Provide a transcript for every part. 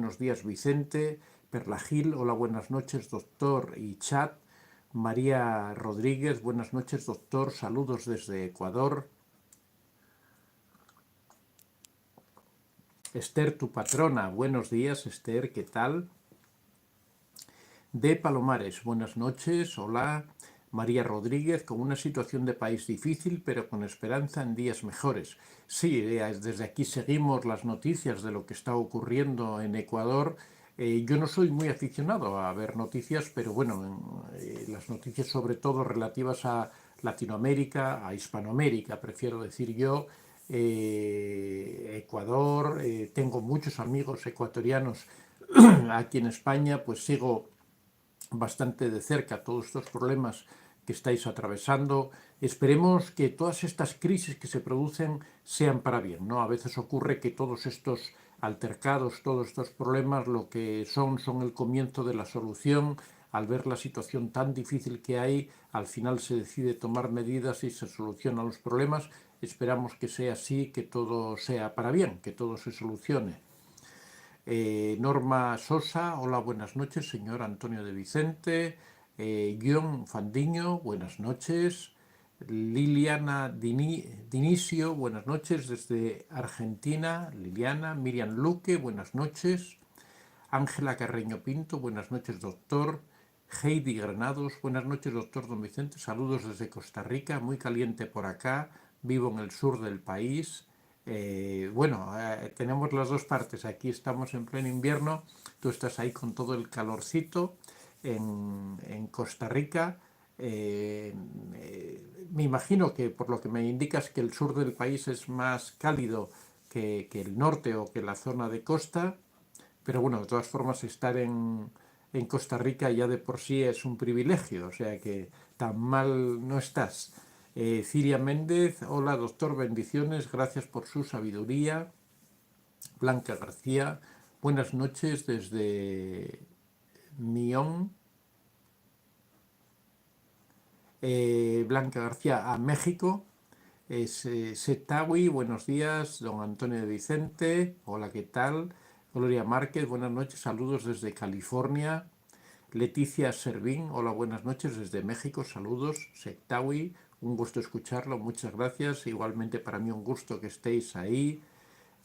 buenos días Vicente, Perlagil, hola, buenas noches doctor y chat. María Rodríguez, buenas noches doctor, saludos desde Ecuador. Esther, tu patrona, buenos días Esther, ¿qué tal? De Palomares, buenas noches, hola. María Rodríguez, con una situación de país difícil, pero con esperanza en días mejores. Sí, desde aquí seguimos las noticias de lo que está ocurriendo en Ecuador. Yo no soy muy aficionado a ver noticias, pero bueno, las noticias sobre todo relativas a Latinoamérica, a Hispanoamérica, prefiero decir yo, Ecuador, tengo muchos amigos ecuatorianos aquí en España, pues sigo bastante de cerca todos estos problemas que estáis atravesando. Esperemos que todas estas crisis que se producen sean para bien, ¿no? A veces ocurre que todos estos altercados, todos estos problemas, lo que son el comienzo de la solución. Al ver la situación tan difícil que hay, al final se decide tomar medidas y se solucionan los problemas. Esperamos que sea así, que todo sea para bien, que todo se solucione. Norma Sosa, hola, buenas noches, señor Antonio de Vicente. Guión Fandiño, buenas noches. Liliana Dinicio, buenas noches desde Argentina. Liliana, Miriam Luque, buenas noches. Ángela Carreño Pinto, buenas noches, doctor. Heidi Granados, buenas noches, doctor Don Vicente. Saludos desde Costa Rica, muy caliente por acá. Vivo en el sur del país. Tenemos las dos partes. Aquí estamos en pleno invierno. Tú estás ahí con todo el calorcito en Costa Rica. Me imagino que por lo que me indicas que el sur del país es más cálido que el norte o que la zona de costa. Pero bueno, de todas formas, estar en Costa Rica ya de por sí es un privilegio, o sea que tan mal no estás. Ciria Méndez, hola doctor, bendiciones, gracias por su sabiduría. Blanca García, buenas noches desde Mión. Blanca García a México. Setawi, buenos días. Don Antonio de Vicente, hola, ¿qué tal? Gloria Márquez, buenas noches, saludos desde California. Leticia Servín, hola, buenas noches desde México, saludos. Setawi, un gusto escucharlo, muchas gracias. Igualmente para mí un gusto que estéis ahí.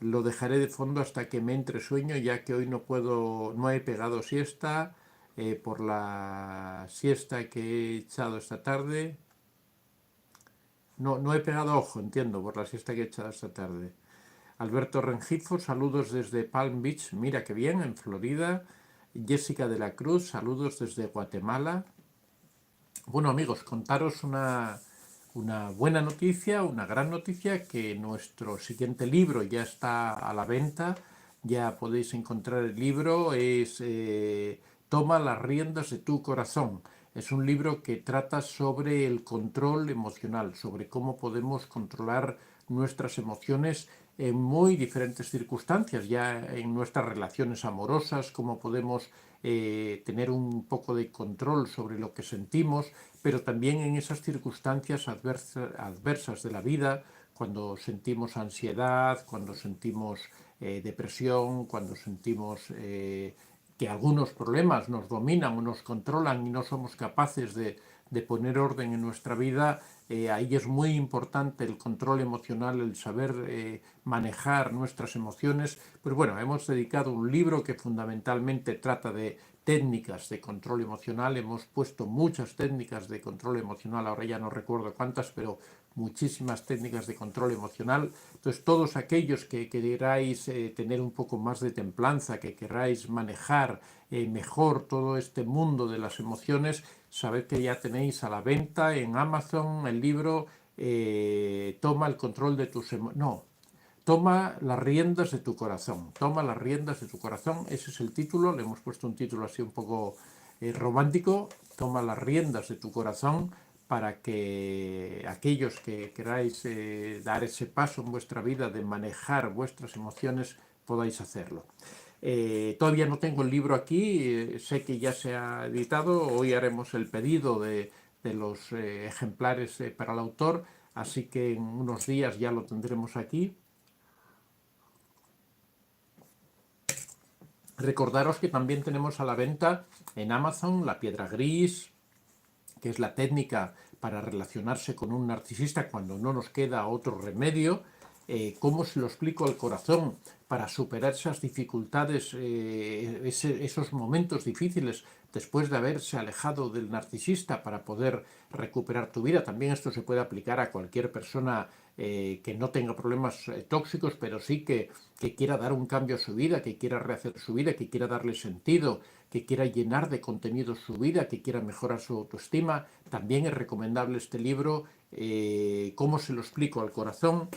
Lo dejaré de fondo hasta que me entre sueño, ya que hoy no he pegado siesta por la siesta que he echado esta tarde. No he pegado ojo, entiendo, por la siesta que he echado esta tarde. Alberto Rengifo, saludos desde Palm Beach, mira qué bien, en Florida. Jessica de la Cruz, saludos desde Guatemala. Bueno amigos, contaros una buena noticia, una gran noticia, que nuestro siguiente libro ya está a la venta, ya podéis encontrar el libro, es Toma las riendas de tu corazón. Es un libro que trata sobre el control emocional, sobre cómo podemos controlar nuestras emociones en muy diferentes circunstancias, ya en nuestras relaciones amorosas, cómo podemos tener un poco de control sobre lo que sentimos, pero también en esas circunstancias adversas de la vida, cuando sentimos ansiedad, cuando sentimos depresión, cuando sentimos que algunos problemas nos dominan o nos controlan y no somos capaces de poner orden en nuestra vida. Ahí es muy importante el control emocional, el saber manejar nuestras emociones. Pues bueno, hemos dedicado un libro que fundamentalmente trata de técnicas de control emocional. Hemos puesto muchas técnicas de control emocional, ahora ya no recuerdo cuántas, pero muchísimas técnicas de control emocional. Entonces, todos aquellos que queráis tener un poco más de templanza, que queráis manejar mejor todo este mundo de las emociones, sabed que ya tenéis a la venta en Amazon el libro Toma el control de tus emociones. No, Toma las riendas de tu corazón. Toma las riendas de tu corazón. Ese es el título. Le hemos puesto un título así un poco romántico. Toma las riendas de tu corazón, para que aquellos que queráis dar ese paso en vuestra vida de manejar vuestras emociones podáis hacerlo. Todavía no tengo el libro aquí, sé que ya se ha editado, hoy haremos el pedido de los ejemplares para el autor, así que en unos días ya lo tendremos aquí. Recordaros que también tenemos a la venta en Amazon la piedra gris, que es la técnica para relacionarse con un narcisista cuando no nos queda otro remedio. ¿Cómo se lo explico al corazón para superar esas dificultades, esos momentos difíciles después de haberse alejado del narcisista para poder recuperar tu vida? También esto se puede aplicar a cualquier persona que no tenga problemas tóxicos, pero sí que quiera dar un cambio a su vida, que quiera rehacer su vida, que quiera darle sentido, que quiera llenar de contenido su vida, que quiera mejorar su autoestima. También es recomendable este libro, ¿Cómo se lo explico al corazón?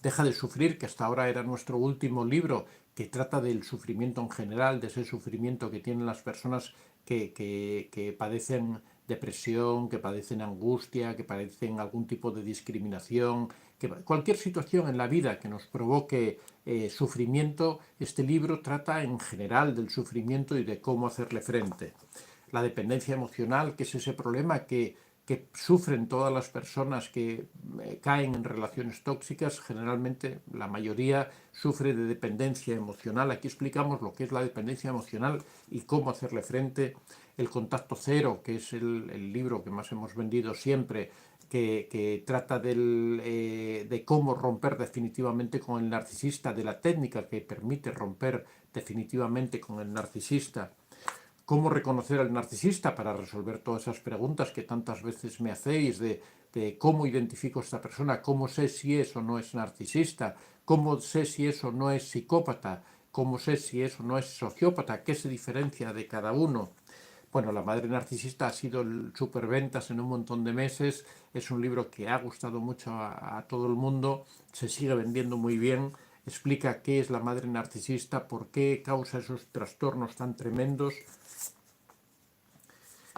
Deja de sufrir, que hasta ahora era nuestro último libro, que trata del sufrimiento en general, de ese sufrimiento que tienen las personas que padecen depresión, que padecen angustia, que padecen algún tipo de discriminación, que cualquier situación en la vida que nos provoque sufrimiento. Este libro trata en general del sufrimiento y de cómo hacerle frente. La dependencia emocional, que es ese problema que sufren todas las personas que caen en relaciones tóxicas. Generalmente la mayoría sufre de dependencia emocional. Aquí explicamos lo que es la dependencia emocional y cómo hacerle frente. El contacto cero, que es el libro que más hemos vendido siempre, que trata de cómo romper definitivamente con el narcisista, de la técnica que permite romper definitivamente con el narcisista. ¿Cómo reconocer al narcisista? Para resolver todas esas preguntas que tantas veces me hacéis de cómo identifico a esta persona, cómo sé si es o no es narcisista, cómo sé si eso no es psicópata, cómo sé si eso no es sociópata, qué se diferencia de cada uno. Bueno, La madre narcisista ha sido el superventas en un montón de meses, es un libro que ha gustado mucho a todo el mundo, se sigue vendiendo muy bien, explica qué es la madre narcisista, por qué causa esos trastornos tan tremendos.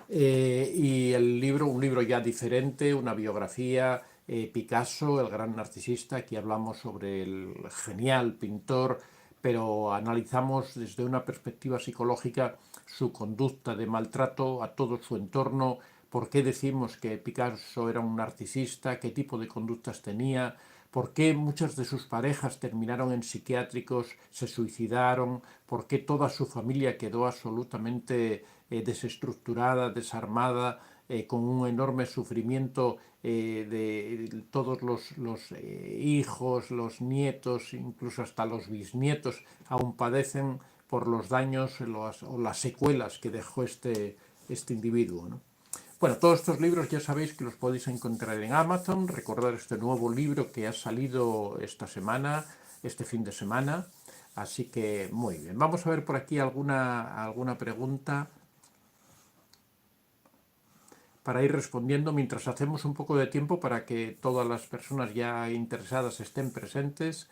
Y el libro, un libro ya diferente, una biografía, Picasso, el gran narcisista. Aquí hablamos sobre el genial pintor, pero analizamos desde una perspectiva psicológica su conducta de maltrato a todo su entorno, por qué decimos que Picasso era un narcisista, qué tipo de conductas tenía, por qué muchas de sus parejas terminaron en psiquiátricos, se suicidaron, por qué toda su familia quedó absolutamente desestructurada, desarmada, con un enorme sufrimiento de todos los hijos, los nietos, incluso hasta los bisnietos, aún padecen por los daños o las secuelas que dejó este individuo, ¿no? Bueno, todos estos libros ya sabéis que los podéis encontrar en Amazon. Recordar este nuevo libro que ha salido esta semana, este fin de semana. Así que muy bien. Vamos a ver por aquí alguna pregunta para ir respondiendo mientras hacemos un poco de tiempo para que todas las personas ya interesadas estén presentes.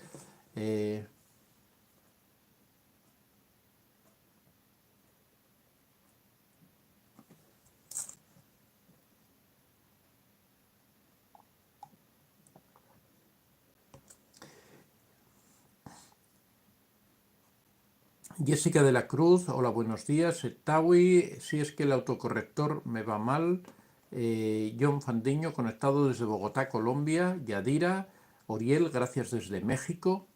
Jessica de la Cruz, hola, buenos días. Tawi, si es que el autocorrector me va mal. John Fandiño, conectado desde Bogotá, Colombia. Yadira, Oriel, gracias desde México.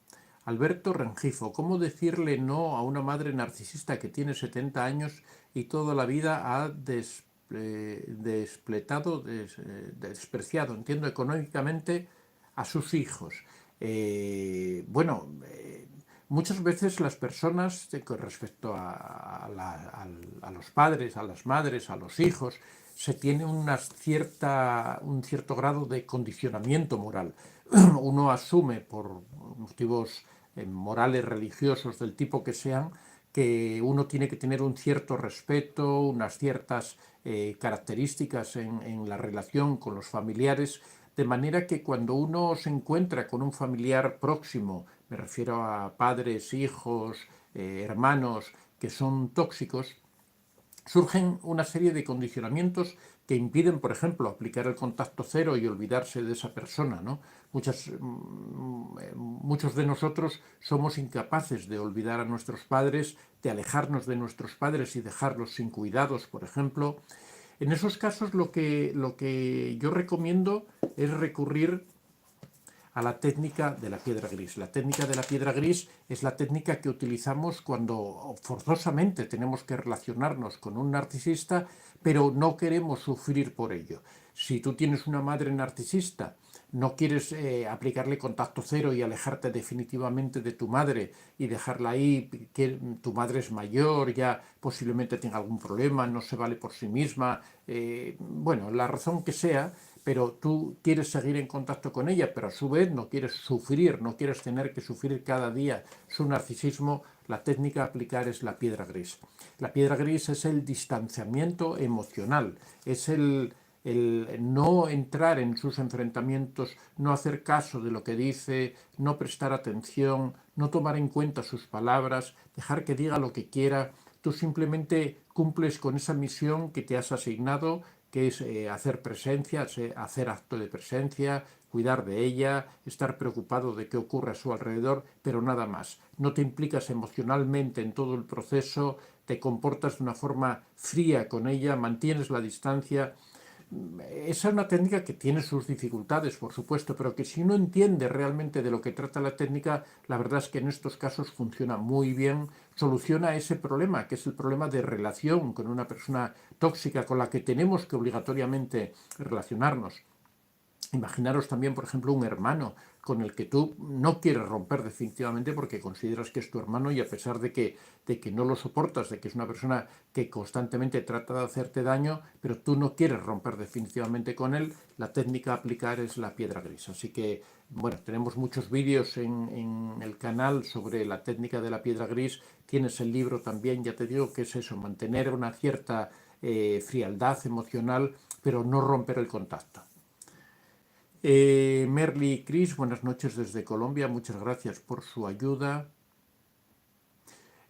Alberto Rengifo, ¿cómo decirle no a una madre narcisista que tiene 70 años y toda la vida ha despreciado, entiendo, económicamente a sus hijos? Bueno, muchas veces las personas, con respecto a los padres, a las madres, a los hijos, se tiene un cierto grado de condicionamiento moral. Uno asume por motivos morales, religiosos, del tipo que sean, que uno tiene que tener un cierto respeto, unas ciertas características en la relación con los familiares, de manera que cuando uno se encuentra con un familiar próximo, me refiero a padres, hijos, hermanos, que son tóxicos, surgen una serie de condicionamientos que impiden, por ejemplo, aplicar el contacto cero y olvidarse de esa persona, ¿no? Muchos de nosotros somos incapaces de olvidar a nuestros padres, de alejarnos de nuestros padres y dejarlos sin cuidados, por ejemplo. En esos casos lo que yo recomiendo es recurrir a la técnica de la piedra gris. La técnica de la piedra gris es la técnica que utilizamos cuando forzosamente tenemos que relacionarnos con un narcisista, pero no queremos sufrir por ello. Si tú tienes una madre narcisista, no quieres aplicarle contacto cero y alejarte definitivamente de tu madre y dejarla ahí, que tu madre es mayor, ya posiblemente tenga algún problema, no se vale por sí misma, bueno, la razón que sea, pero tú quieres seguir en contacto con ella, pero a su vez no quieres sufrir, no quieres tener que sufrir cada día su narcisismo, la técnica a aplicar es la piedra gris. La piedra gris es el distanciamiento emocional, es el no entrar en sus enfrentamientos, no hacer caso de lo que dice, no prestar atención, no tomar en cuenta sus palabras, dejar que diga lo que quiera. Tú simplemente cumples con esa misión que te has asignado, que es hacer presencia, hacer acto de presencia, cuidar de ella, estar preocupado de qué ocurre a su alrededor, pero nada más. No te implicas emocionalmente en todo el proceso, te comportas de una forma fría con ella, mantienes la distancia. Esa es una técnica que tiene sus dificultades, por supuesto, pero que si uno entiende realmente de lo que trata la técnica, la verdad es que en estos casos funciona muy bien, soluciona ese problema, que es el problema de relación con una persona tóxica con la que tenemos que obligatoriamente relacionarnos. Imaginaros también, por ejemplo, un hermano con el que tú no quieres romper definitivamente porque consideras que es tu hermano y a pesar de que no lo soportas, de que es una persona que constantemente trata de hacerte daño, pero tú no quieres romper definitivamente con él, la técnica a aplicar es la piedra gris. Así que, bueno, tenemos muchos vídeos en el canal sobre la técnica de la piedra gris. Tienes el libro también, ya te digo que es eso, mantener una cierta frialdad emocional, pero no romper el contacto. Merly Chris, buenas noches desde Colombia, muchas gracias por su ayuda.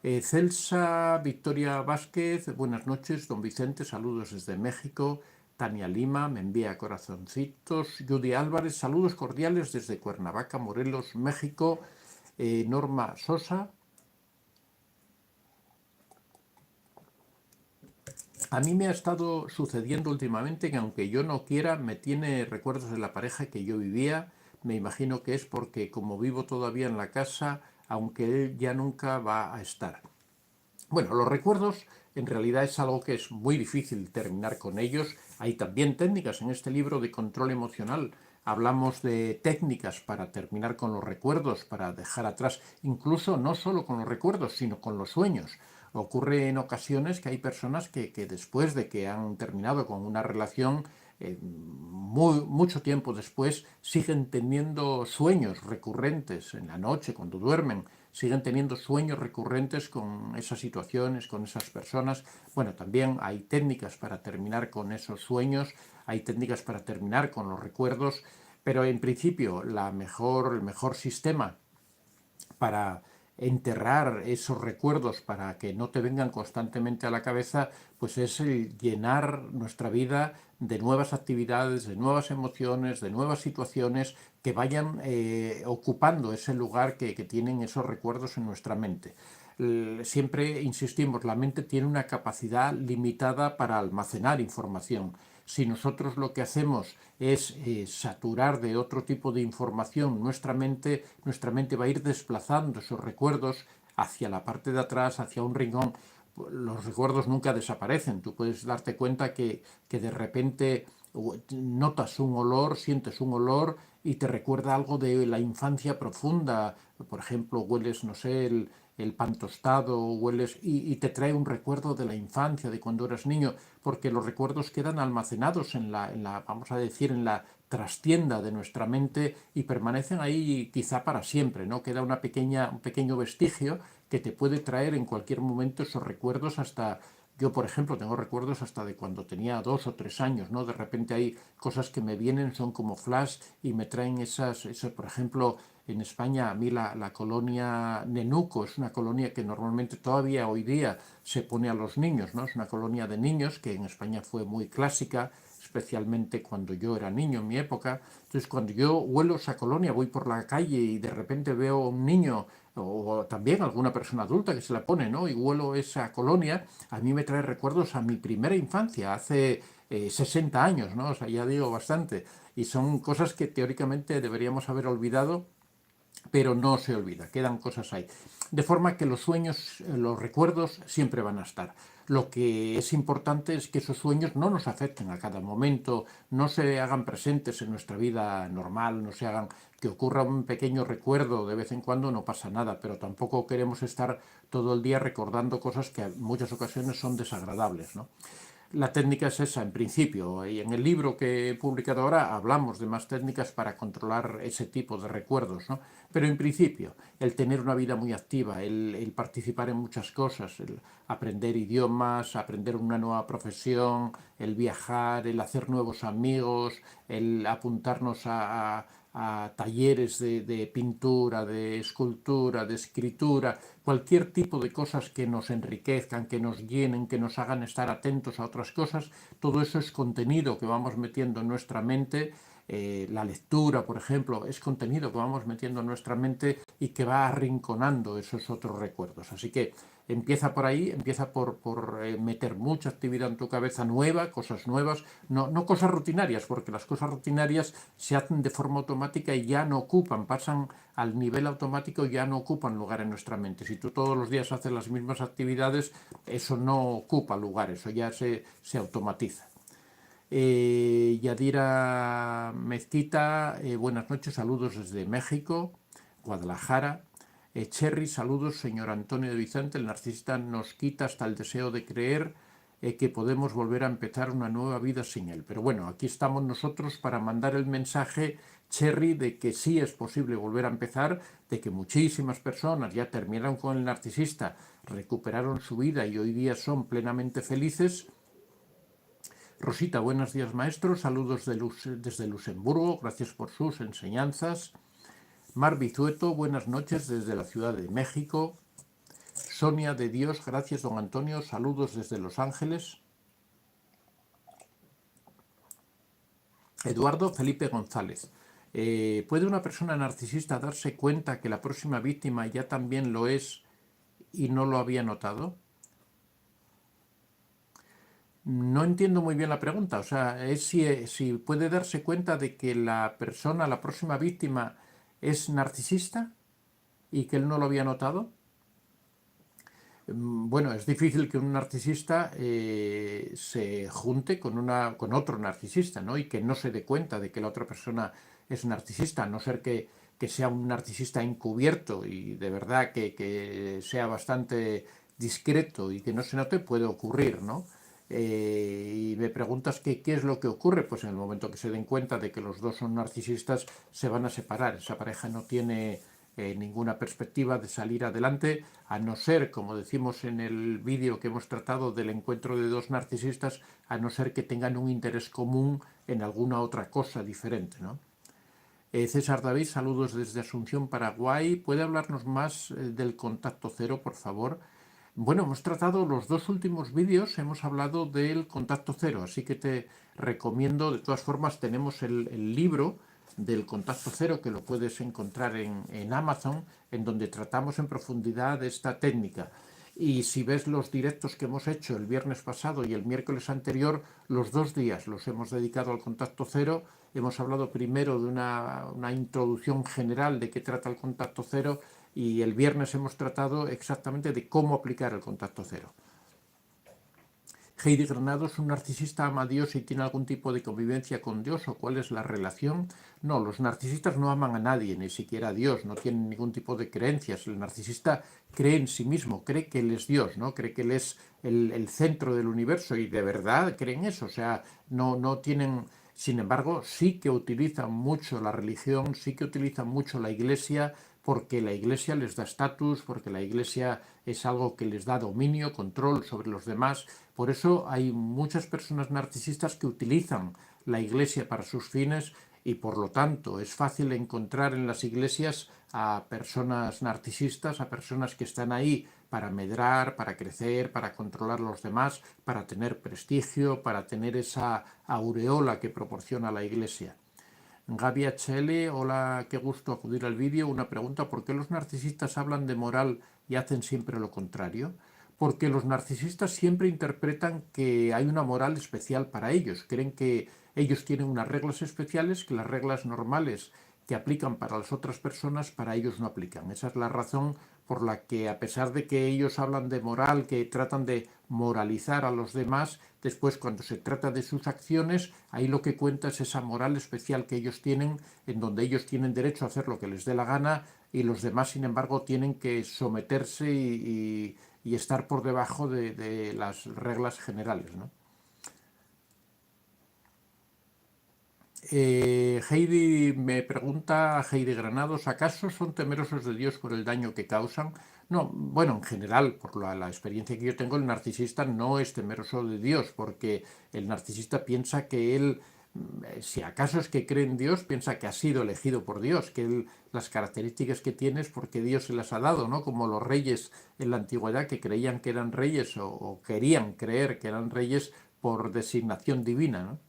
Celsa Victoria Vázquez, buenas noches. Don Vicente, saludos desde México. Tania Lima me envía corazoncitos. Judy Álvarez, saludos cordiales desde Cuernavaca, Morelos, México. Norma Sosa. A mí me ha estado sucediendo últimamente que aunque yo no quiera, me tiene recuerdos de la pareja que yo vivía. Me imagino que es porque como vivo todavía en la casa, aunque él ya nunca va a estar. Bueno, los recuerdos en realidad es algo que es muy difícil terminar con ellos. Hay también técnicas en este libro de control emocional. Hablamos de técnicas para terminar con los recuerdos, para dejar atrás, incluso no solo con los recuerdos, sino con los sueños. Ocurre en ocasiones que hay personas que después de que han terminado con una relación, mucho tiempo después, siguen teniendo sueños recurrentes en la noche, cuando duermen, siguen teniendo sueños recurrentes con esas situaciones, con esas personas. Bueno, también hay técnicas para terminar con esos sueños, hay técnicas para terminar con los recuerdos, pero en principio el mejor sistema para enterrar esos recuerdos, para que no te vengan constantemente a la cabeza, pues es el llenar nuestra vida de nuevas actividades, de nuevas emociones, de nuevas situaciones que vayan ocupando ese lugar que tienen esos recuerdos en nuestra mente. Siempre insistimos, la mente tiene una capacidad limitada para almacenar información. Si nosotros lo que hacemos es saturar de otro tipo de información nuestra mente va a ir desplazando esos recuerdos hacia la parte de atrás, hacia un rincón. Los recuerdos nunca desaparecen. Tú puedes darte cuenta que de repente notas un olor, sientes un olor y te recuerda algo de la infancia profunda. Por ejemplo, hueles, no sé, el pan tostado, hueles y te trae un recuerdo de la infancia, de cuando eras niño, porque los recuerdos quedan almacenados vamos a decir, en la trastienda de nuestra mente y permanecen ahí quizá para siempre, ¿no? Queda un pequeño vestigio que te puede traer en cualquier momento esos recuerdos hasta. Yo, por ejemplo, tengo recuerdos hasta de cuando tenía 2 o 3 años, ¿no? De repente hay cosas que me vienen, son como flash y me traen esas por ejemplo, en España a mí la colonia Nenuco es una colonia que normalmente todavía hoy día se pone a los niños, ¿no? Es una colonia de niños que en España fue muy clásica, especialmente cuando yo era niño en mi época. Entonces, cuando yo huelo esa colonia, voy por la calle y de repente veo a un niño o también alguna persona adulta que se la pone, ¿no? Y huelo esa colonia, a mí me trae recuerdos a mi primera infancia, hace 60 años, ¿no? O sea, ya digo bastante. Y son cosas que teóricamente deberíamos haber olvidado, pero no se olvida, quedan cosas ahí. De forma que los sueños, los recuerdos siempre van a estar. Lo que es importante es que esos sueños no nos afecten a cada momento, no se hagan presentes en nuestra vida normal, no se hagan que ocurra un pequeño recuerdo de vez en cuando, no pasa nada, pero tampoco queremos estar todo el día recordando cosas que en muchas ocasiones son desagradables, ¿no? La técnica es esa, en principio, y en el libro que he publicado ahora hablamos de más técnicas para controlar ese tipo de recuerdos, ¿no? Pero en principio, el tener una vida muy activa, el participar en muchas cosas, el aprender idiomas, aprender una nueva profesión, el viajar, el hacer nuevos amigos, el apuntarnos a talleres de pintura, de escultura, de escritura, cualquier tipo de cosas que nos enriquezcan, que nos llenen, que nos hagan estar atentos a otras cosas, todo eso es contenido que vamos metiendo en nuestra mente. La lectura, por ejemplo, es contenido que vamos metiendo en nuestra mente y que va arrinconando esos otros recuerdos. Así que empieza por ahí, empieza por meter mucha actividad en tu cabeza nueva, cosas nuevas, no cosas rutinarias, porque las cosas rutinarias se hacen de forma automática y ya no ocupan, pasan al nivel automático y ya no ocupan lugar en nuestra mente. Si tú todos los días haces las mismas actividades, eso no ocupa lugar, eso ya se automatiza. Yadira Mezquita, buenas noches, saludos desde México, Guadalajara. Cherry, saludos, señor Antonio de Vicente, el narcisista nos quita hasta el deseo de creer que podemos volver a empezar una nueva vida sin él. Pero bueno, aquí estamos nosotros para mandar el mensaje, Cherry, de que sí es posible volver a empezar, de que muchísimas personas ya terminaron con el narcisista, recuperaron su vida y hoy día son plenamente felices. Rosita, buenos días maestros, saludos desde Luxemburgo, gracias por sus enseñanzas. Mar Bizueto, buenas noches desde la Ciudad de México. Sonia de Dios, gracias don Antonio, saludos desde Los Ángeles. Eduardo Felipe González, ¿puede una persona narcisista darse cuenta que la próxima víctima ya también lo es y no lo había notado? No entiendo muy bien la pregunta, o sea, es si puede darse cuenta de que la persona, la próxima víctima, es narcisista y que él no lo había notado. Bueno, es difícil que un narcisista se junte con otro narcisista, ¿no? Y que no se dé cuenta de que la otra persona es narcisista, a no ser que sea un narcisista encubierto y de verdad que sea bastante discreto y que no se note, puede ocurrir, ¿no? Y me preguntas qué es lo que ocurre, pues en el momento que se den cuenta de que los dos son narcisistas, se van a separar. Esa pareja no tiene ninguna perspectiva de salir adelante, a no ser, como decimos en el vídeo que hemos tratado del encuentro de dos narcisistas, a no ser que tengan un interés común en alguna otra cosa diferente, ¿no? César David, saludos desde Asunción, Paraguay. ¿Puede hablarnos más del contacto cero, por favor? Bueno, hemos tratado los dos últimos vídeos, hemos hablado del contacto cero, así que te recomiendo, de todas formas tenemos el libro del contacto cero que lo puedes encontrar en Amazon, en donde tratamos en profundidad esta técnica. Y si ves los directos que hemos hecho el viernes pasado y el miércoles anterior, los 2 días los hemos dedicado al contacto cero. Hemos hablado primero de una introducción general de qué trata el contacto cero y el viernes hemos tratado exactamente de cómo aplicar el contacto cero. Heidi Granados, ¿un narcisista ama a Dios y tiene algún tipo de convivencia con Dios o cuál es la relación? No, los narcisistas no aman a nadie, ni siquiera a Dios, no tienen ningún tipo de creencias. El narcisista cree en sí mismo, cree que él es Dios, ¿no? Cree que él es el centro del universo y de verdad creen eso, o sea, no tienen... Sin embargo, sí que utilizan mucho la religión, sí que utilizan mucho la iglesia, porque la iglesia les da estatus, porque la iglesia es algo que les da dominio, control sobre los demás. Por eso hay muchas personas narcisistas que utilizan la iglesia para sus fines y por lo tanto es fácil encontrar en las iglesias a personas narcisistas, a personas que están ahí para medrar, para crecer, para controlar a los demás, para tener prestigio, para tener esa aureola que proporciona la Iglesia. Gaby HL, hola, qué gusto acudir al vídeo. Una pregunta, ¿por qué los narcisistas hablan de moral y hacen siempre lo contrario? Porque los narcisistas siempre interpretan que hay una moral especial para ellos. Creen que ellos tienen unas reglas especiales, que las reglas normales que aplican para las otras personas, para ellos no aplican. Esa es la razón por la que, a pesar de que ellos hablan de moral, que tratan de moralizar a los demás, después cuando se trata de sus acciones, ahí lo que cuenta es esa moral especial que ellos tienen, en donde ellos tienen derecho a hacer lo que les dé la gana y los demás, sin embargo, tienen que someterse y estar por debajo de las reglas generales, ¿no? Heidi me pregunta, Heidi Granados, ¿acaso son temerosos de Dios por el daño que causan? No, bueno, en general, por la experiencia que yo tengo, el narcisista no es temeroso de Dios, porque el narcisista piensa que él, si acaso es que cree en Dios, piensa que ha sido elegido por Dios, que él, las características que tiene es porque Dios se las ha dado, ¿no? Como los reyes en la antigüedad que creían que eran reyes o querían creer que eran reyes por designación divina, ¿no?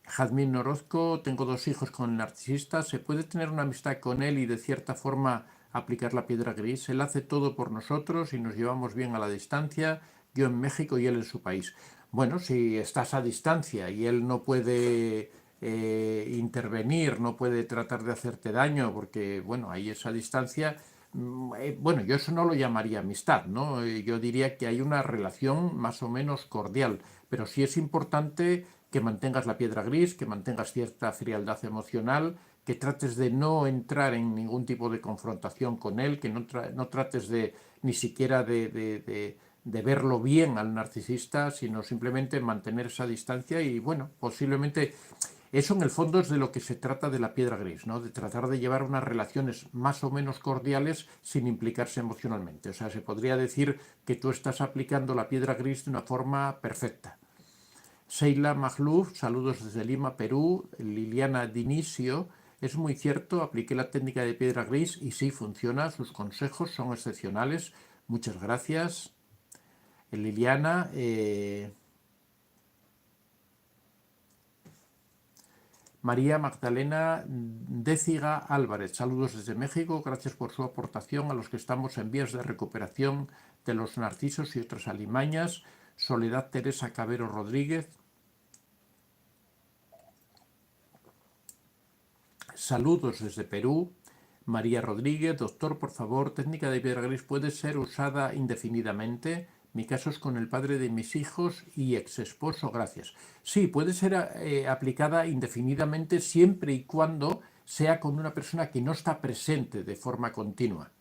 Jazmín Orozco, tengo 2 hijos con el narcisista, ¿se puede tener una amistad con él y de cierta forma aplicar la piedra gris? Él hace todo por nosotros y nos llevamos bien a la distancia, yo en México y él en su país. Bueno, si estás a distancia y él no puede intervenir, no puede tratar de hacerte daño, porque bueno, hay esa distancia, bueno, yo eso no lo llamaría amistad, ¿no? Yo diría que hay una relación más o menos cordial, pero sí es importante que mantengas la piedra gris, que mantengas cierta frialdad emocional, que trates de no entrar en ningún tipo de confrontación con él, que no trates de ni siquiera de verlo bien al narcisista, sino simplemente mantener esa distancia y bueno, posiblemente eso en el fondo es de lo que se trata de la piedra gris, ¿no? De tratar de llevar unas relaciones más o menos cordiales sin implicarse emocionalmente. O sea, se podría decir que tú estás aplicando la piedra gris de una forma perfecta. Sheila Magluf, saludos desde Lima, Perú. Liliana Dinicio, es muy cierto, apliqué la técnica de piedra gris y sí funciona, sus consejos son excepcionales. Muchas gracias. Liliana, María Magdalena Déciga Álvarez, saludos desde México, gracias por su aportación a los que estamos en vías de recuperación de los narcisos y otras alimañas. Soledad Teresa Cabero Rodríguez, saludos desde Perú. María Rodríguez, doctor, por favor, técnica de piedra gris puede ser usada indefinidamente. Mi caso es con el padre de mis hijos y ex esposo, gracias. Sí, puede ser aplicada indefinidamente siempre y cuando sea con una persona que no está presente de forma continua.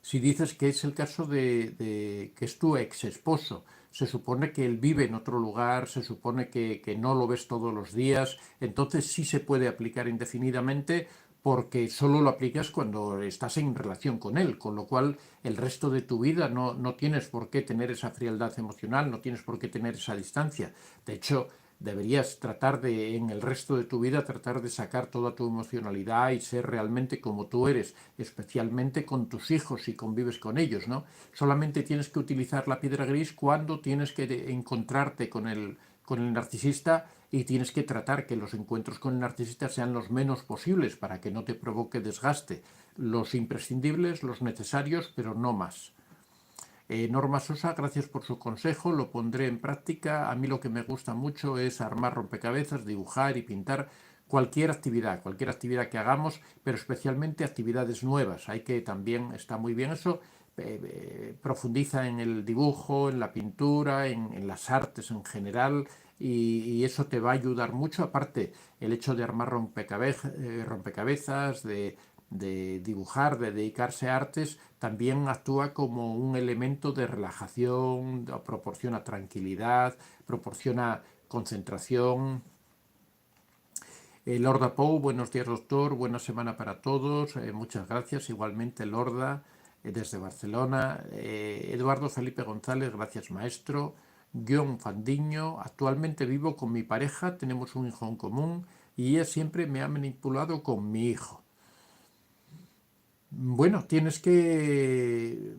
Si dices que es el caso de que es tu ex esposo, se supone que él vive en otro lugar, se supone que no lo ves todos los días, entonces sí se puede aplicar indefinidamente porque solo lo aplicas cuando estás en relación con él, con lo cual el resto de tu vida no tienes por qué tener esa frialdad emocional, no tienes por qué tener esa distancia. De hecho, deberías tratar de, en el resto de tu vida, tratar de sacar toda tu emocionalidad y ser realmente como tú eres, especialmente con tus hijos si convives con ellos, ¿no? Solamente tienes que utilizar la piedra gris cuando tienes que encontrarte con el narcisista y tienes que tratar que los encuentros con el narcisista sean los menos posibles para que no te provoque desgaste. Los imprescindibles, los necesarios, pero no más. Norma Sosa, gracias por su consejo, lo pondré en práctica. A mí lo que me gusta mucho es armar rompecabezas, dibujar y pintar cualquier actividad que hagamos, pero especialmente actividades nuevas. Hay que también, está muy bien eso, profundiza en el dibujo, en la pintura, en las artes en general y eso te va a ayudar mucho. Aparte, el hecho de armar rompecabezas, de dibujar, de dedicarse a artes, también actúa como un elemento de relajación, proporciona tranquilidad, proporciona concentración. Lorda Pou, buenos días doctor, buena semana para todos, muchas gracias, igualmente Lorda, desde Barcelona. Eduardo Felipe González, gracias maestro. Guión Fandiño, actualmente vivo con mi pareja, tenemos un hijo en común y ella siempre me ha manipulado con mi hijo. Bueno, tienes que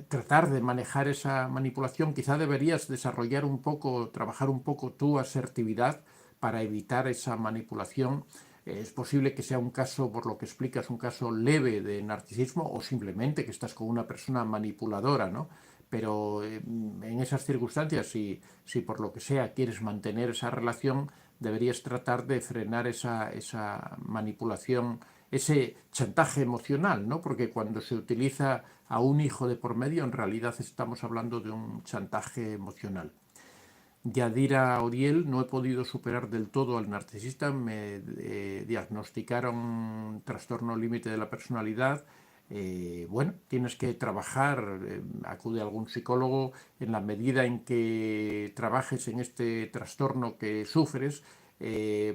tratar de manejar esa manipulación. Quizá deberías desarrollar un poco, trabajar un poco tu asertividad para evitar esa manipulación. Es posible que sea un caso, por lo que explicas, un caso leve de narcisismo o simplemente que estás con una persona manipuladora, ¿no? Pero en esas circunstancias, si por lo que sea quieres mantener esa relación, deberías tratar de frenar esa manipulación, ese chantaje emocional, ¿no? Porque cuando se utiliza a un hijo de por medio, en realidad estamos hablando de un chantaje emocional. Yadira Oriel, no he podido superar del todo al narcisista, me diagnosticaron trastorno límite de la personalidad. Bueno, tienes que trabajar, acude a algún psicólogo en la medida en que trabajes en este trastorno que sufres,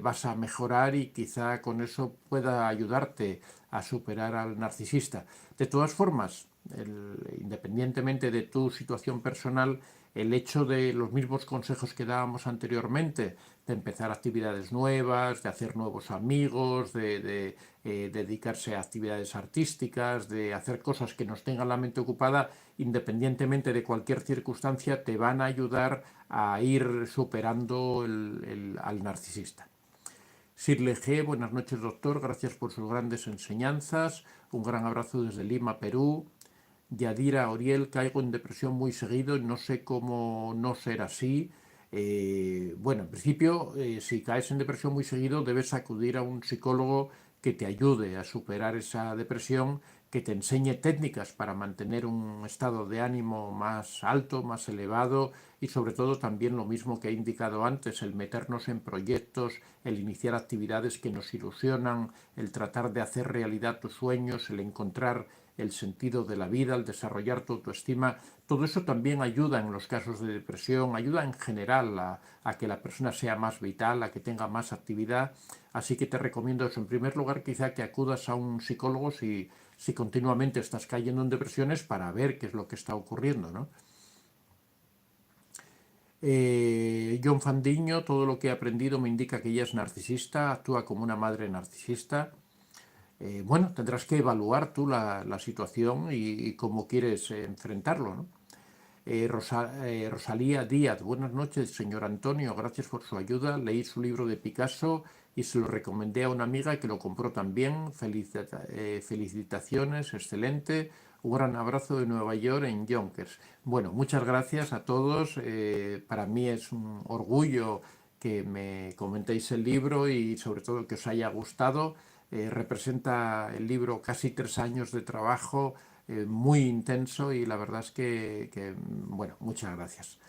vas a mejorar y quizá con eso pueda ayudarte a superar al narcisista. De todas formas, independientemente de tu situación personal, el hecho de los mismos consejos que dábamos anteriormente, de empezar actividades nuevas, de hacer nuevos amigos, de dedicarse a actividades artísticas, de hacer cosas que nos tengan la mente ocupada, independientemente de cualquier circunstancia, te van a ayudar a ir superando al narcisista. Sirle G, buenas noches doctor, gracias por sus grandes enseñanzas, un gran abrazo desde Lima, Perú. Yadira Oriel, caigo en depresión muy seguido y no sé cómo no ser así. Bueno, en principio, si caes en depresión muy seguido, debes acudir a un psicólogo que te ayude a superar esa depresión, que te enseñe técnicas para mantener un estado de ánimo más alto, más elevado y sobre todo también lo mismo que he indicado antes, el meternos en proyectos, el iniciar actividades que nos ilusionan, el tratar de hacer realidad tus sueños, el encontrar el sentido de la vida, el desarrollar tu autoestima, todo eso también ayuda en los casos de depresión, ayuda en general a que la persona sea más vital, a que tenga más actividad. Así que te recomiendo eso. En primer lugar, quizá que acudas a un psicólogo si continuamente estás cayendo en depresiones para ver qué es lo que está ocurriendo, ¿no? John Fandiño, todo lo que he aprendido me indica que ella es narcisista, actúa como una madre narcisista. Bueno, tendrás que evaluar tú la situación y cómo quieres enfrentarlo, ¿no? Rosalía Díaz, buenas noches, señor Antonio, gracias por su ayuda. Leí su libro de Picasso y se lo recomendé a una amiga que lo compró también. Felicitaciones, excelente. Un gran abrazo de Nueva York en Yonkers. Bueno, muchas gracias a todos. Para mí es un orgullo que me comentéis el libro y sobre todo que os haya gustado. Representa el libro casi 3 años de trabajo muy intenso y la verdad es bueno, muchas gracias.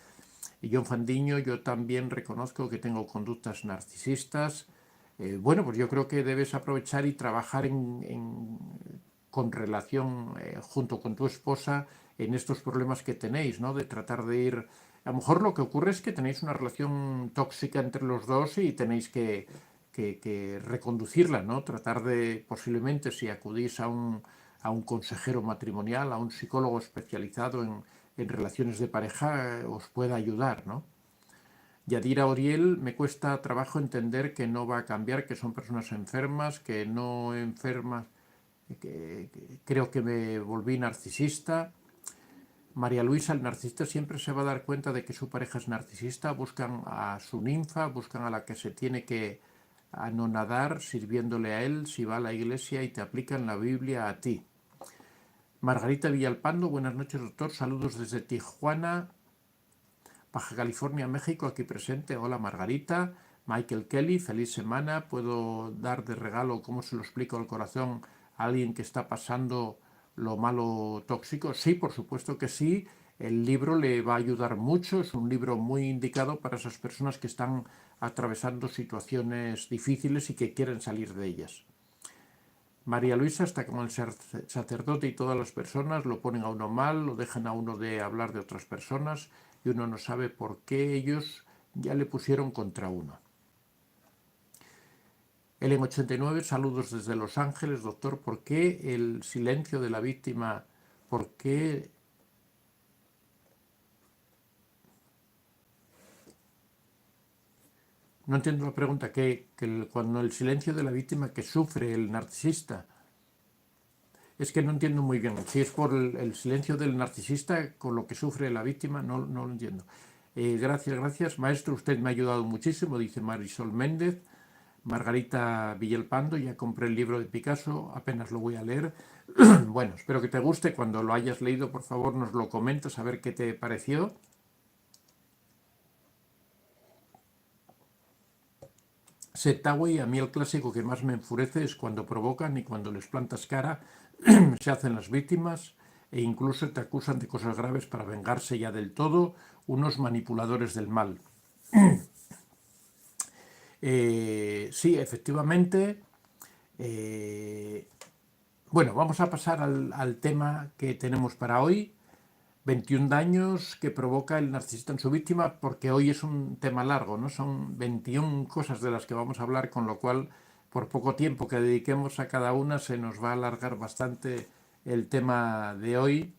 Y John Fandiño, yo también reconozco que tengo conductas narcisistas. Bueno, pues yo creo que debes aprovechar y trabajar con relación junto con tu esposa en estos problemas que tenéis, ¿no? De tratar de ir... A lo mejor lo que ocurre es que tenéis una relación tóxica entre los dos y tenéis que reconducirla, ¿no? Tratar de, posiblemente, si acudís a un consejero matrimonial, a un psicólogo especializado en relaciones de pareja, os pueda ayudar, ¿no? Yadira Oriel, me cuesta trabajo entender que no va a cambiar, que son personas enfermas, que no enfermas, creo que me volví narcisista. María Luisa, el narcisista siempre se va a dar cuenta de que su pareja es narcisista, buscan a su ninfa, buscan a la que se tiene que anonadar sirviéndole a él, si va a la iglesia y te aplican la Biblia a ti. Margarita Villalpando, buenas noches doctor, saludos desde Tijuana, Baja California, México, aquí presente. Hola Margarita. Michael Kelly, feliz semana. ¿Puedo dar de regalo, cómo se lo explico al corazón, a alguien que está pasando lo malo tóxico? Sí, por supuesto que sí. El libro le va a ayudar mucho. Es un libro muy indicado para esas personas que están atravesando situaciones difíciles y que quieren salir de ellas. María Luisa está con el sacerdote y todas las personas lo ponen a uno mal, lo dejan a uno de hablar de otras personas y uno no sabe por qué ellos ya le pusieron contra uno. Ellen 89, saludos desde Los Ángeles, doctor. ¿Por qué el silencio de la víctima? ¿Por qué? No entiendo la pregunta. Cuando el silencio de la víctima que sufre el narcisista, Es que no entiendo muy bien. Si es por el silencio del narcisista con lo que sufre la víctima, no lo entiendo. Gracias. Maestro, usted me ha ayudado muchísimo, dice Marisol Méndez. Margarita Villalpando, ya compré el libro de Picasso, apenas lo voy a leer. Bueno, espero que te guste. Cuando lo hayas leído, por favor, nos lo comentas a ver qué te pareció. Setawi, a mí el clásico que más me enfurece es cuando provocan y cuando les plantas cara, se hacen las víctimas e incluso te acusan de cosas graves para vengarse ya del todo, unos manipuladores del mal. Sí, efectivamente. Bueno, vamos a pasar al tema que tenemos para hoy. 21 daños que provoca el narcisista en su víctima, porque hoy es un tema largo, ¿no? Son 21 cosas de las que vamos a hablar, con lo cual, por poco tiempo que dediquemos a cada una, se nos va a alargar bastante el tema de hoy.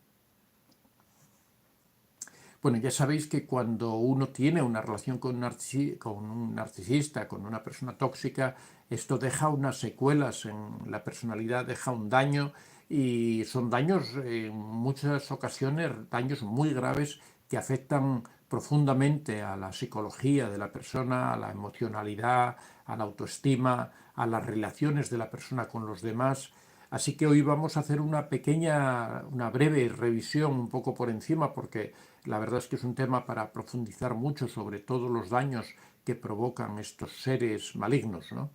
Bueno, ya sabéis que cuando uno tiene una relación con un narcisista, con una persona tóxica, esto deja unas secuelas en la personalidad, deja un daño y son daños, en muchas ocasiones, daños muy graves que afectan profundamente a la psicología de la persona, a la emocionalidad, a la autoestima, a las relaciones de la persona con los demás. Así que hoy vamos a hacer una breve revisión un poco por encima, porque la verdad es que es un tema para profundizar mucho sobre todos los daños que provocan estos seres malignos, ¿no?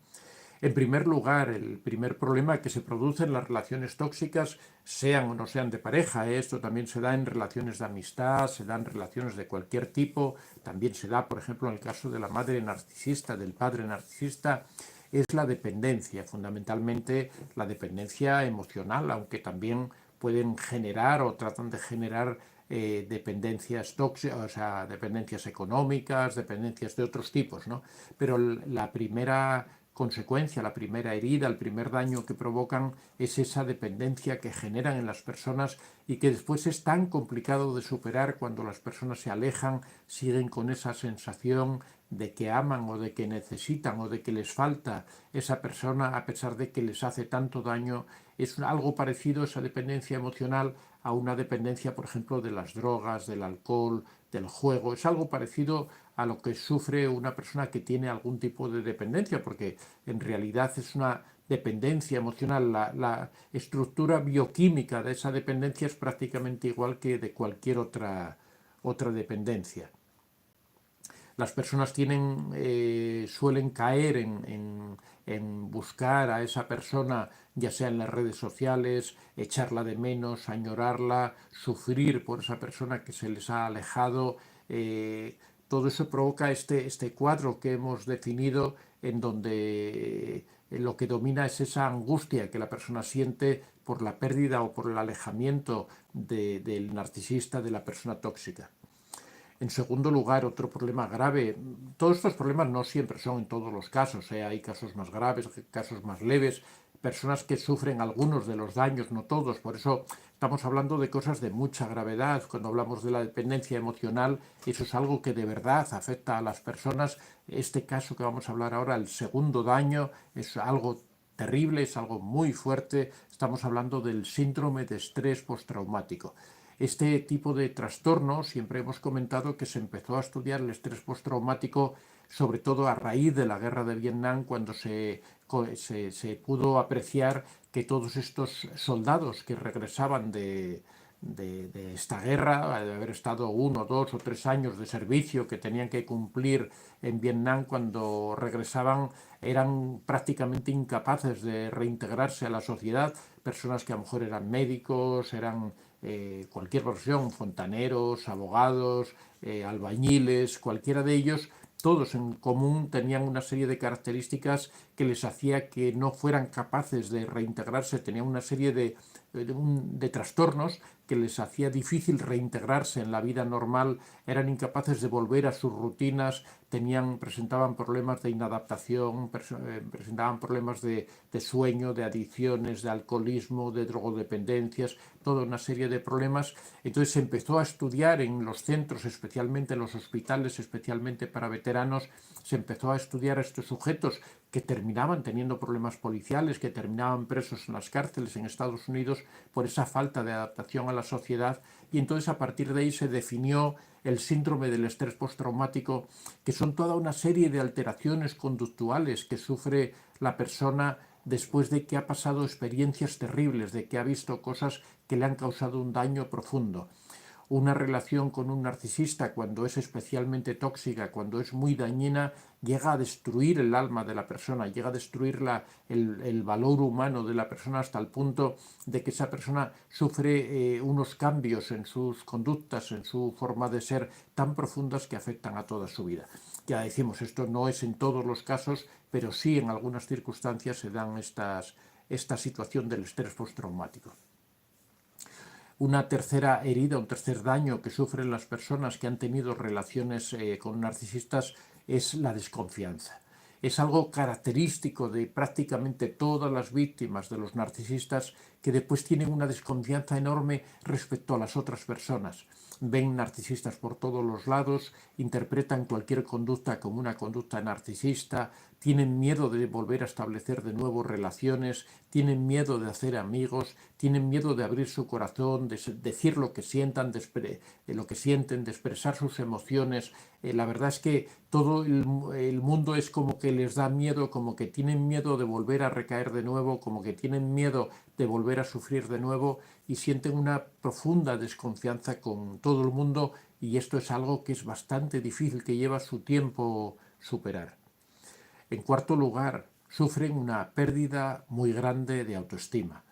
En primer lugar, el primer problema que se produce en las relaciones tóxicas, sean o no sean de pareja, esto también se da en relaciones de amistad, se da en relaciones de cualquier tipo, también se da, por ejemplo, en el caso de la madre narcisista, del padre narcisista, es la dependencia, fundamentalmente la dependencia emocional, aunque también pueden generar o tratan de generar dependencias tóxicas, o sea, dependencias económicas, dependencias de otros tipos, ¿no? Pero la primera consecuencia, la primera herida, el primer daño que provocan es esa dependencia que generan en las personas y que después es tan complicado de superar cuando las personas se alejan, siguen con esa sensación de que aman o de que necesitan o de que les falta esa persona a pesar de que les hace tanto daño. Es algo parecido esa dependencia emocional a una dependencia, por ejemplo, de las drogas, del alcohol, del juego. Es algo parecido a lo que sufre una persona que tiene algún tipo de dependencia, porque en realidad es una dependencia emocional. La estructura bioquímica de esa dependencia es prácticamente igual que de cualquier otra dependencia. Las personas suelen caer en buscar a esa persona, ya sea en las redes sociales, echarla de menos, añorarla, sufrir por esa persona que se les ha alejado. Todo eso provoca este cuadro que hemos definido, en donde lo que domina es esa angustia que la persona siente por la pérdida o por el alejamiento del narcisista, de la persona tóxica. En segundo lugar, otro problema grave. Todos estos problemas no siempre son en todos los casos, hay casos más graves, casos más leves, personas que sufren algunos de los daños, no todos. Por eso estamos hablando de cosas de mucha gravedad. Cuando hablamos de la dependencia emocional, eso es algo que de verdad afecta a las personas. Este caso que vamos a hablar ahora, el segundo daño, es algo terrible, es algo muy fuerte. Estamos hablando del síndrome de estrés postraumático. Este tipo de trastorno, siempre hemos comentado que se empezó a estudiar el estrés postraumático sobre todo a raíz de la guerra de Vietnam, cuando se pudo apreciar que todos estos soldados que regresaban de esta guerra, de haber estado 1, 2 o 3 años de servicio que tenían que cumplir en Vietnam, cuando regresaban eran prácticamente incapaces de reintegrarse a la sociedad. Personas que a lo mejor eran médicos, eran cualquier profesión, fontaneros, abogados, albañiles, cualquiera de ellos, todos en común tenían una serie de características que les hacía que no fueran capaces de reintegrarse, tenían una serie de trastornos que les hacía difícil reintegrarse en la vida normal, eran incapaces de volver a sus rutinas, presentaban problemas de inadaptación, presentaban problemas de sueño, de adicciones, de alcoholismo, de drogodependencias, toda una serie de problemas. Entonces se empezó a estudiar en los centros, especialmente en los hospitales, especialmente para veteranos, se empezó a estudiar a estos sujetos que terminaban teniendo problemas policiales, que terminaban presos en las cárceles en Estados Unidos por esa falta de adaptación a la sociedad, y entonces a partir de ahí se definió el síndrome del estrés postraumático, que son toda una serie de alteraciones conductuales que sufre la persona después de que ha pasado experiencias terribles, de que ha visto cosas que le han causado un daño profundo. Una relación con un narcisista, cuando es especialmente tóxica, cuando es muy dañina, llega a destruir el alma de la persona, llega a destruir el valor humano de la persona, hasta el punto de que esa persona sufre unos cambios en sus conductas, en su forma de ser, tan profundas que afectan a toda su vida. Ya decimos, esto no es en todos los casos, pero sí en algunas circunstancias se dan esta situación del estrés postraumático. Una tercera herida, un tercer daño que sufren las personas que han tenido relaciones con narcisistas es la desconfianza. Es algo característico de prácticamente todas las víctimas de los narcisistas, que después tienen una desconfianza enorme respecto a las otras personas. Ven narcisistas por todos los lados, interpretan cualquier conducta como una conducta narcisista, tienen miedo de volver a establecer de nuevo relaciones, tienen miedo de hacer amigos, tienen miedo de abrir su corazón, de decir lo que sientan, lo que sienten, de expresar sus emociones. La verdad es que todo el mundo es como que les da miedo, como que tienen miedo de volver a recaer de nuevo, como que tienen miedo de volver a sufrir de nuevo, y sienten una profunda desconfianza con todo el mundo, y esto es algo que es bastante difícil, que lleva su tiempo superar. En cuarto lugar, sufren una pérdida muy grande de autoestima.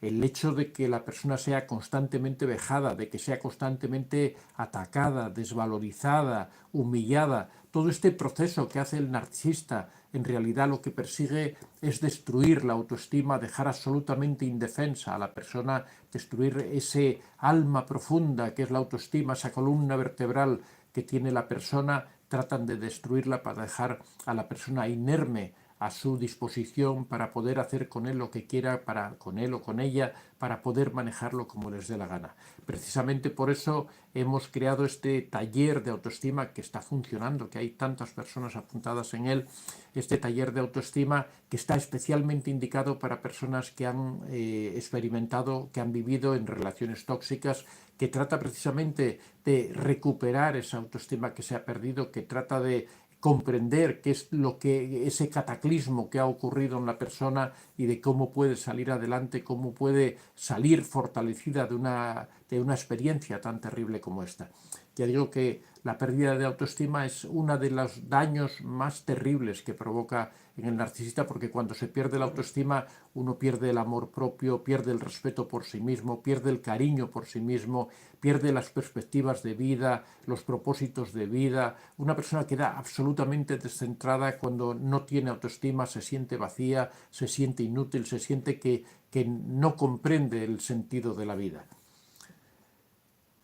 El hecho de que la persona sea constantemente vejada, de que sea constantemente atacada, desvalorizada, humillada, todo este proceso que hace el narcisista, en realidad lo que persigue es destruir la autoestima, dejar absolutamente indefensa a la persona, destruir ese alma profunda que es la autoestima, esa columna vertebral que tiene la persona. Tratan de destruirla para dejar a la persona inerme a su disposición para poder hacer con él lo que quiera, con él o con ella, para poder manejarlo como les dé la gana. Precisamente por eso hemos creado este taller de autoestima que está funcionando, que hay tantas personas apuntadas en él, este taller de autoestima que está especialmente indicado para personas que han experimentado, que han vivido en relaciones tóxicas, que trata precisamente de recuperar esa autoestima que se ha perdido, que trata de comprender qué es ese cataclismo que ha ocurrido en la persona y de cómo puede salir adelante, cómo puede salir fortalecida de una experiencia tan terrible como esta. Ya digo que la pérdida de autoestima es uno de los daños más terribles que provoca en el narcisista, porque cuando se pierde la autoestima uno pierde el amor propio, pierde el respeto por sí mismo, pierde el cariño por sí mismo, pierde las perspectivas de vida, los propósitos de vida. Una persona queda absolutamente descentrada cuando no tiene autoestima, se siente vacía, se siente inútil, se siente que no comprende el sentido de la vida.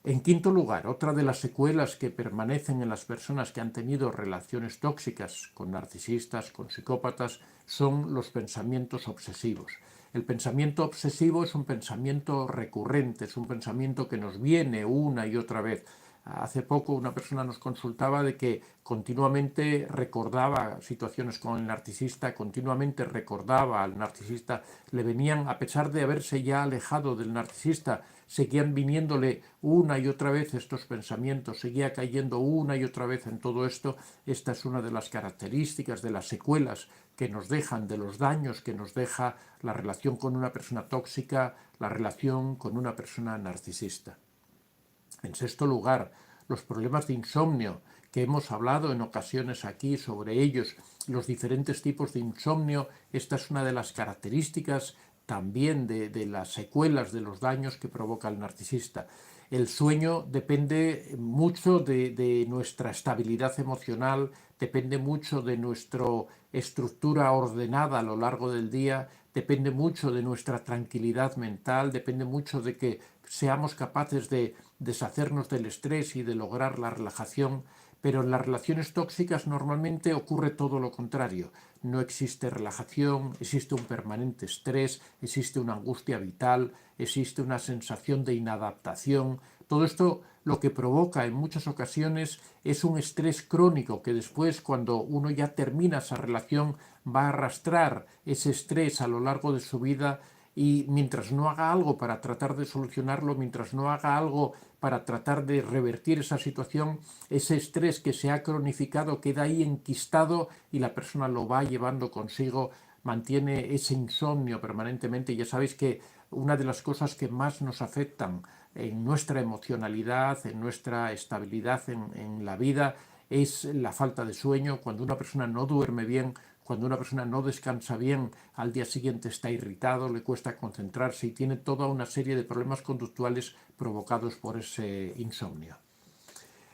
En quinto lugar, otra de las secuelas que permanecen en las personas que han tenido relaciones tóxicas con narcisistas, con psicópatas, son los pensamientos obsesivos. El pensamiento obsesivo es un pensamiento recurrente, es un pensamiento que nos viene una y otra vez. Hace poco una persona nos consultaba de que continuamente recordaba situaciones con el narcisista, continuamente recordaba al narcisista, le venían, a pesar de haberse ya alejado del narcisista, seguían viniéndole una y otra vez estos pensamientos, seguía cayendo una y otra vez en todo esto. Esta es una de las características de las secuelas que nos dejan, de los daños que nos deja la relación con una persona tóxica, la relación con una persona narcisista. En sexto lugar, los problemas de insomnio, que hemos hablado en ocasiones aquí sobre ellos, los diferentes tipos de insomnio. Esta es una de las características también de las secuelas, de los daños que provoca el narcisista. El sueño depende mucho de nuestra estabilidad emocional, depende mucho de nuestra estructura ordenada a lo largo del día, depende mucho de nuestra tranquilidad mental, depende mucho de que seamos capaces de deshacernos del estrés y de lograr la relajación, pero en las relaciones tóxicas normalmente ocurre todo lo contrario. No existe relajación, existe un permanente estrés, existe una angustia vital, existe una sensación de inadaptación. Todo esto lo que provoca en muchas ocasiones es un estrés crónico que después, cuando uno ya termina esa relación, va a arrastrar ese estrés a lo largo de su vida, y mientras no haga algo para tratar de solucionarlo, mientras no haga algo para tratar de revertir esa situación, ese estrés que se ha cronificado queda ahí enquistado y la persona lo va llevando consigo, mantiene ese insomnio permanentemente. Ya sabéis que una de las cosas que más nos afectan en nuestra emocionalidad, en nuestra estabilidad en la vida, es la falta de sueño. Cuando una persona no duerme bien, cuando una persona no descansa bien, al día siguiente está irritado, le cuesta concentrarse y tiene toda una serie de problemas conductuales provocados por ese insomnio.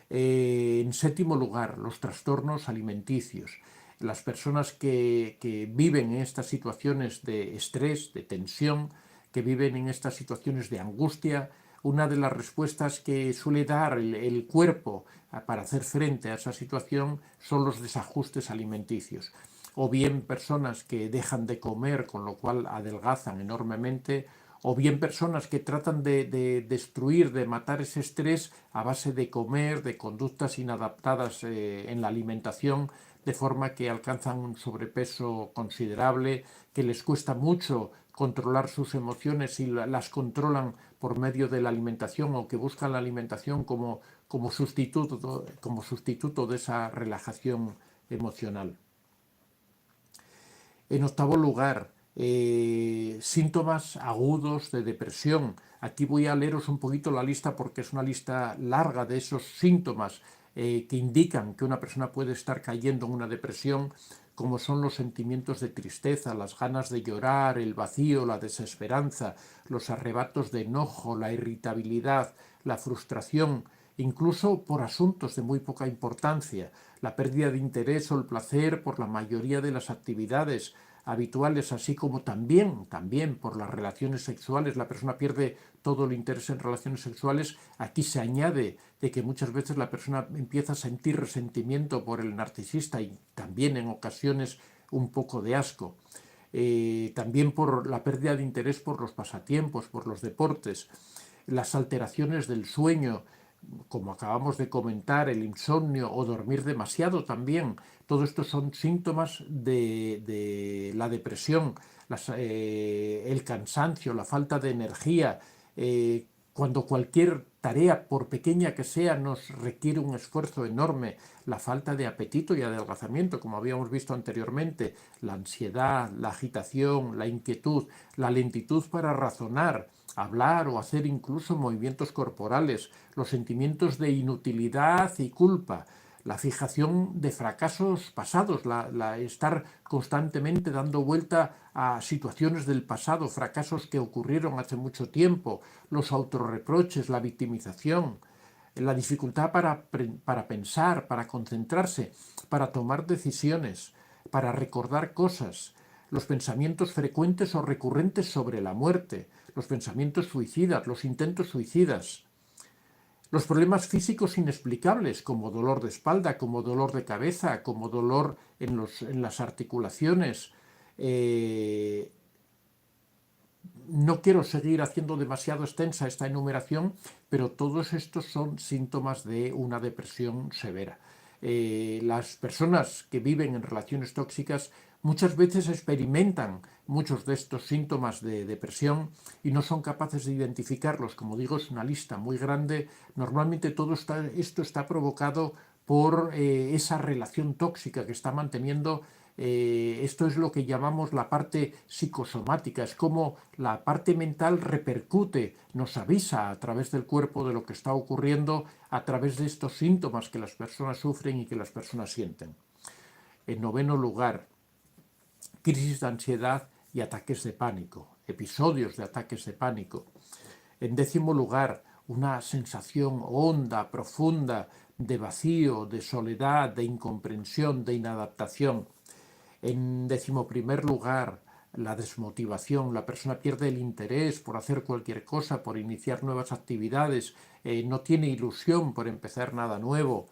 En séptimo lugar, los trastornos alimenticios. Las personas que viven en estas situaciones de estrés, de tensión, que viven en estas situaciones de angustia, una de las respuestas que suele dar el cuerpo para hacer frente a esa situación son los desajustes alimenticios. O bien personas que dejan de comer, con lo cual adelgazan enormemente, o bien personas que tratan de destruir, de matar ese estrés a base de comer, de conductas inadaptadas en la alimentación, de forma que alcanzan un sobrepeso considerable, que les cuesta mucho controlar sus emociones y las controlan por medio de la alimentación, o que buscan la alimentación como sustituto de esa relajación emocional. En octavo lugar, síntomas agudos de depresión. Aquí voy a leeros un poquito la lista porque es una lista larga de esos síntomas que indican que una persona puede estar cayendo en una depresión, como son los sentimientos de tristeza, las ganas de llorar, el vacío, la desesperanza, los arrebatos de enojo, la irritabilidad, la frustración, incluso por asuntos de muy poca importancia, la pérdida de interés o el placer por la mayoría de las actividades habituales, así como también por las relaciones sexuales. La persona pierde todo el interés en relaciones sexuales. Aquí se añade de que muchas veces la persona empieza a sentir resentimiento por el narcisista y también en ocasiones un poco de asco. También por la pérdida de interés por los pasatiempos, por los deportes, las alteraciones del sueño, como acabamos de comentar, el insomnio o dormir demasiado también. Todo esto son síntomas de la depresión, el cansancio, la falta de energía. Cuando cualquier tarea, por pequeña que sea, nos requiere un esfuerzo enorme, la falta de apetito y adelgazamiento, como habíamos visto anteriormente, la ansiedad, la agitación, la inquietud, la lentitud para razonar, hablar o hacer incluso movimientos corporales, los sentimientos de inutilidad y culpa, la fijación de fracasos pasados, estar constantemente dando vuelta a situaciones del pasado, fracasos que ocurrieron hace mucho tiempo, los autorreproches, la victimización, la dificultad para pensar, para concentrarse, para tomar decisiones, para recordar cosas, los pensamientos frecuentes o recurrentes sobre la muerte, los pensamientos suicidas, los intentos suicidas, los problemas físicos inexplicables, como dolor de espalda, como dolor de cabeza, como dolor en las articulaciones. No quiero seguir haciendo demasiado extensa esta enumeración, pero todos estos son síntomas de una depresión severa. Las personas que viven en relaciones tóxicas muchas veces experimentan muchos de estos síntomas de depresión y no son capaces de identificarlos. Como digo, es una lista muy grande. Normalmente todo esto está provocado por esa relación tóxica que está manteniendo. Esto es lo que llamamos la parte psicosomática, es como la parte mental repercute, nos avisa a través del cuerpo de lo que está ocurriendo a través de estos síntomas que las personas sufren y que las personas sienten. En noveno lugar, crisis de ansiedad y ataques de pánico, episodios de ataques de pánico. En décimo lugar, una sensación honda, profunda, de vacío, de soledad, de incomprensión, de inadaptación. En 11.º lugar, la desmotivación, la persona pierde el interés por hacer cualquier cosa, por iniciar nuevas actividades, no tiene ilusión por empezar nada nuevo.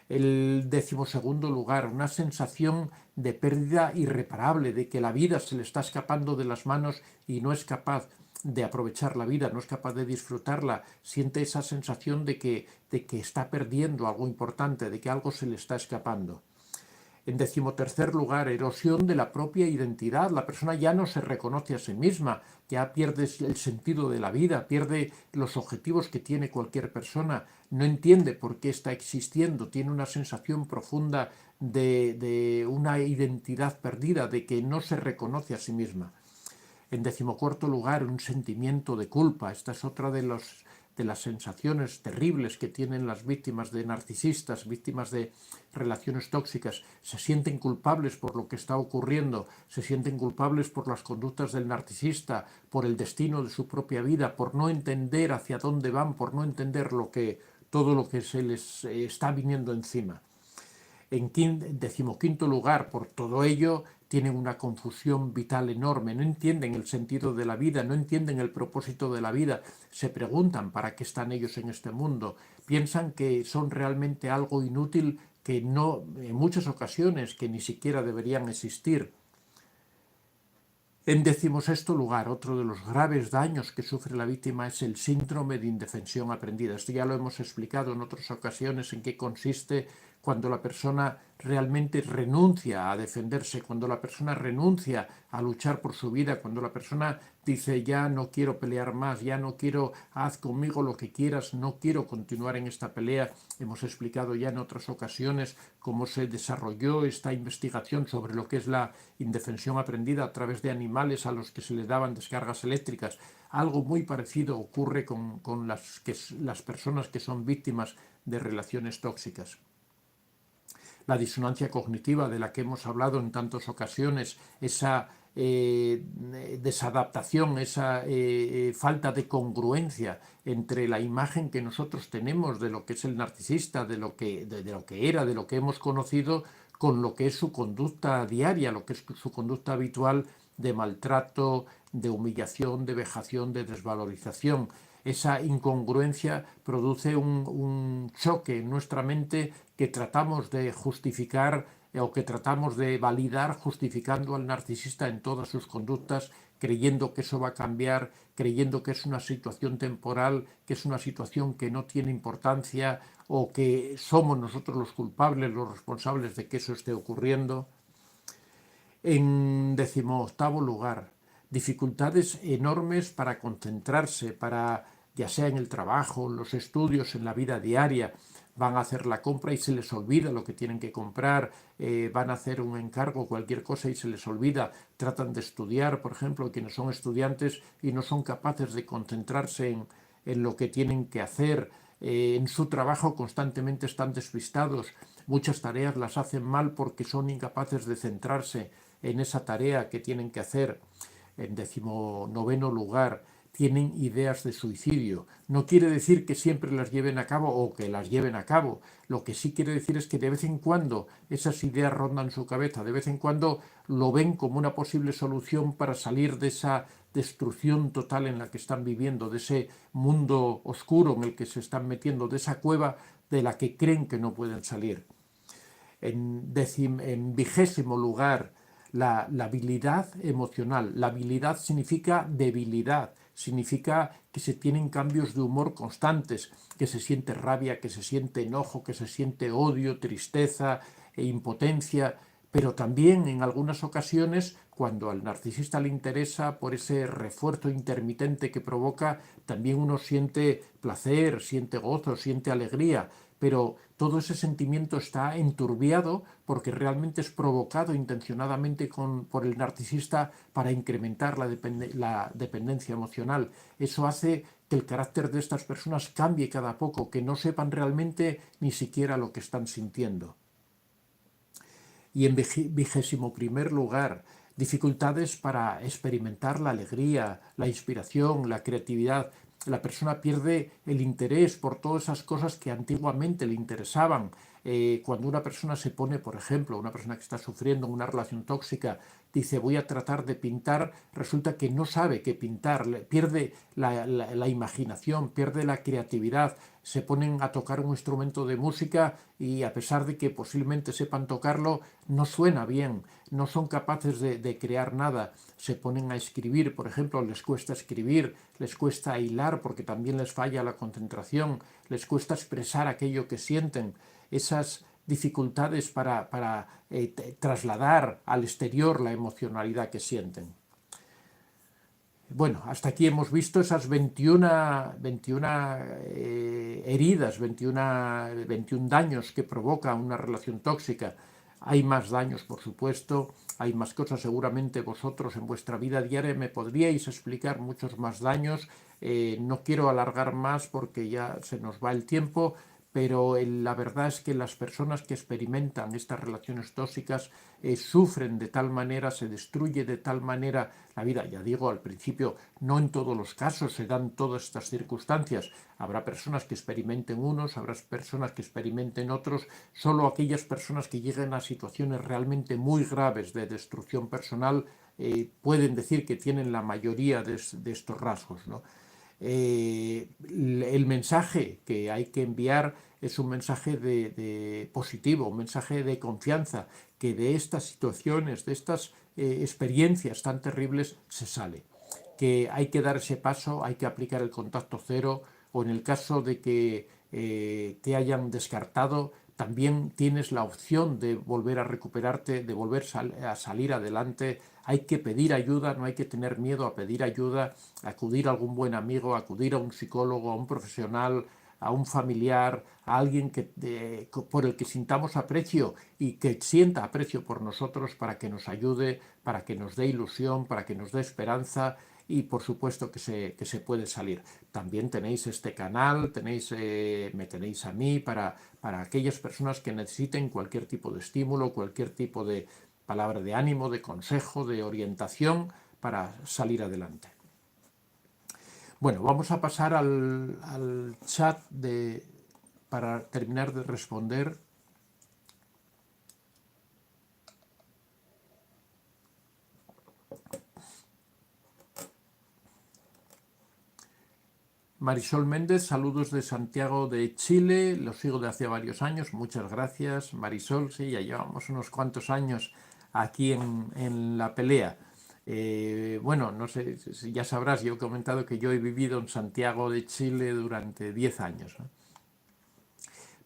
El 12º lugar, una sensación de pérdida irreparable, de que la vida se le está escapando de las manos y no es capaz de aprovechar la vida, no es capaz de disfrutarla, siente esa sensación de que está perdiendo algo importante, de que algo se le está escapando. En 13º lugar, erosión de la propia identidad. La persona ya no se reconoce a sí misma, ya pierde el sentido de la vida, pierde los objetivos que tiene cualquier persona, no entiende por qué está existiendo, tiene una sensación profunda de una identidad perdida, de que no se reconoce a sí misma. En 14º lugar, un sentimiento de culpa. Esta es otra de las sensaciones terribles que tienen las víctimas de narcisistas, víctimas de relaciones tóxicas. Se sienten culpables por lo que está ocurriendo, se sienten culpables por las conductas del narcisista, por el destino de su propia vida, por no entender hacia dónde van, por no entender todo lo que se les está viniendo encima. En 15º lugar, por todo ello, tienen una confusión vital enorme, no entienden el sentido de la vida, no entienden el propósito de la vida, se preguntan para qué están ellos en este mundo, piensan que son realmente algo inútil, que no, en muchas ocasiones, que ni siquiera deberían existir. En 16º lugar, otro de los graves daños que sufre la víctima es el síndrome de indefensión aprendida. Esto ya lo hemos explicado en otras ocasiones, en qué consiste cuando la persona realmente renuncia a defenderse, cuando la persona renuncia a luchar por su vida, cuando la persona dice ya no quiero pelear más, ya no quiero, haz conmigo lo que quieras, no quiero continuar en esta pelea. Hemos explicado ya en otras ocasiones cómo se desarrolló esta investigación sobre lo que es la indefensión aprendida a través de animales a los que se les daban descargas eléctricas. Algo muy parecido ocurre con las personas que son víctimas de relaciones tóxicas. La disonancia cognitiva de la que hemos hablado en tantas ocasiones, esa desadaptación, esa falta de congruencia entre la imagen que nosotros tenemos de lo que es el narcisista, de lo que era, de lo que hemos conocido, con lo que es su conducta diaria, lo que es su conducta habitual de maltrato, de humillación, de vejación, de desvalorización. Esa incongruencia produce un choque en nuestra mente que tratamos de justificar o que tratamos de validar justificando al narcisista en todas sus conductas, creyendo que eso va a cambiar, creyendo que es una situación temporal, que es una situación que no tiene importancia o que somos nosotros los culpables, los responsables de que eso esté ocurriendo. En 18º lugar, dificultades enormes para concentrarse, ya sea en el trabajo, en los estudios, en la vida diaria. Van a hacer la compra y se les olvida lo que tienen que comprar, van a hacer un encargo, cualquier cosa y se les olvida, tratan de estudiar, por ejemplo, quienes son estudiantes y no son capaces de concentrarse en lo que tienen que hacer, en su trabajo constantemente están despistados, muchas tareas las hacen mal porque son incapaces de centrarse en esa tarea que tienen que hacer. En 19º lugar, tienen ideas de suicidio. No quiere decir que siempre las lleven a cabo o que las lleven a cabo. Lo que sí quiere decir es que de vez en cuando esas ideas rondan su cabeza, de vez en cuando lo ven como una posible solución para salir de esa destrucción total en la que están viviendo, de ese mundo oscuro en el que se están metiendo, de esa cueva de la que creen que no pueden salir. En 20º lugar, la habilidad emocional. La habilidad significa debilidad, significa que se tienen cambios de humor constantes, que se siente rabia, que se siente enojo, que se siente odio, tristeza e impotencia, pero también en algunas ocasiones, cuando al narcisista le interesa, por ese refuerzo intermitente que provoca, también uno siente placer, siente gozo, siente alegría, pero todo ese sentimiento está enturbiado porque realmente es provocado intencionadamente por el narcisista para incrementar la dependencia emocional. Eso hace que el carácter de estas personas cambie cada poco, que no sepan realmente ni siquiera lo que están sintiendo. Y en 21º lugar, dificultades para experimentar la alegría, la inspiración, la creatividad. La persona pierde el interés por todas esas cosas que antiguamente le interesaban. Cuando una persona se pone, por ejemplo, una persona que está sufriendo una relación tóxica, dice voy a tratar de pintar, resulta que no sabe qué pintar, pierde la imaginación, pierde la creatividad, se ponen a tocar un instrumento de música y a pesar de que posiblemente sepan tocarlo, no suena bien, no son capaces de crear nada, se ponen a escribir, por ejemplo, les cuesta escribir, les cuesta hilar porque también les falla la concentración, les cuesta expresar aquello que sienten, esas dificultades para trasladar al exterior la emocionalidad que sienten. Bueno, hasta aquí hemos visto esas 21 heridas, 21 daños que provoca una relación tóxica. Hay más daños, por supuesto, hay más cosas. Seguramente vosotros en vuestra vida diaria me podríais explicar muchos más daños. No quiero alargar más porque ya se nos va el tiempo, pero la verdad es que las personas que experimentan estas relaciones tóxicas sufren de tal manera, se destruye de tal manera la vida. Ya digo, al principio, no en todos los casos se dan todas estas circunstancias. Habrá personas que experimenten unos, habrá personas que experimenten otros. Solo aquellas personas que lleguen a situaciones realmente muy graves de destrucción personal pueden decir que tienen la mayoría de estos rasgos, ¿no? El mensaje que hay que enviar es un mensaje de positivo, un mensaje de confianza, que de estas situaciones, de estas experiencias tan terribles se sale, que hay que dar ese paso, hay que aplicar el contacto cero, o en el caso de que te hayan descartado, también tienes la opción de volver a recuperarte, de volver a salir adelante. Hay que pedir ayuda, no hay que tener miedo a pedir ayuda, acudir a algún buen amigo, acudir a un psicólogo, a un profesional, a un familiar, a alguien por el que sintamos aprecio y que sienta aprecio por nosotros para que nos ayude, para que nos dé ilusión, para que nos dé esperanza y por supuesto que se puede salir. También tenéis este canal, me tenéis a mí para aquellas personas que necesiten cualquier tipo de estímulo, cualquier tipo de palabra de ánimo, de consejo, de orientación para salir adelante. Bueno, vamos a pasar al chat para terminar de responder. Marisol Méndez, saludos de Santiago de Chile, los sigo de hace varios años, muchas gracias Marisol, sí, ya llevamos unos cuantos años aquí en la pelea. Bueno, no sé, ya sabrás, yo he comentado que yo he vivido en Santiago de Chile durante 10 años, ¿no?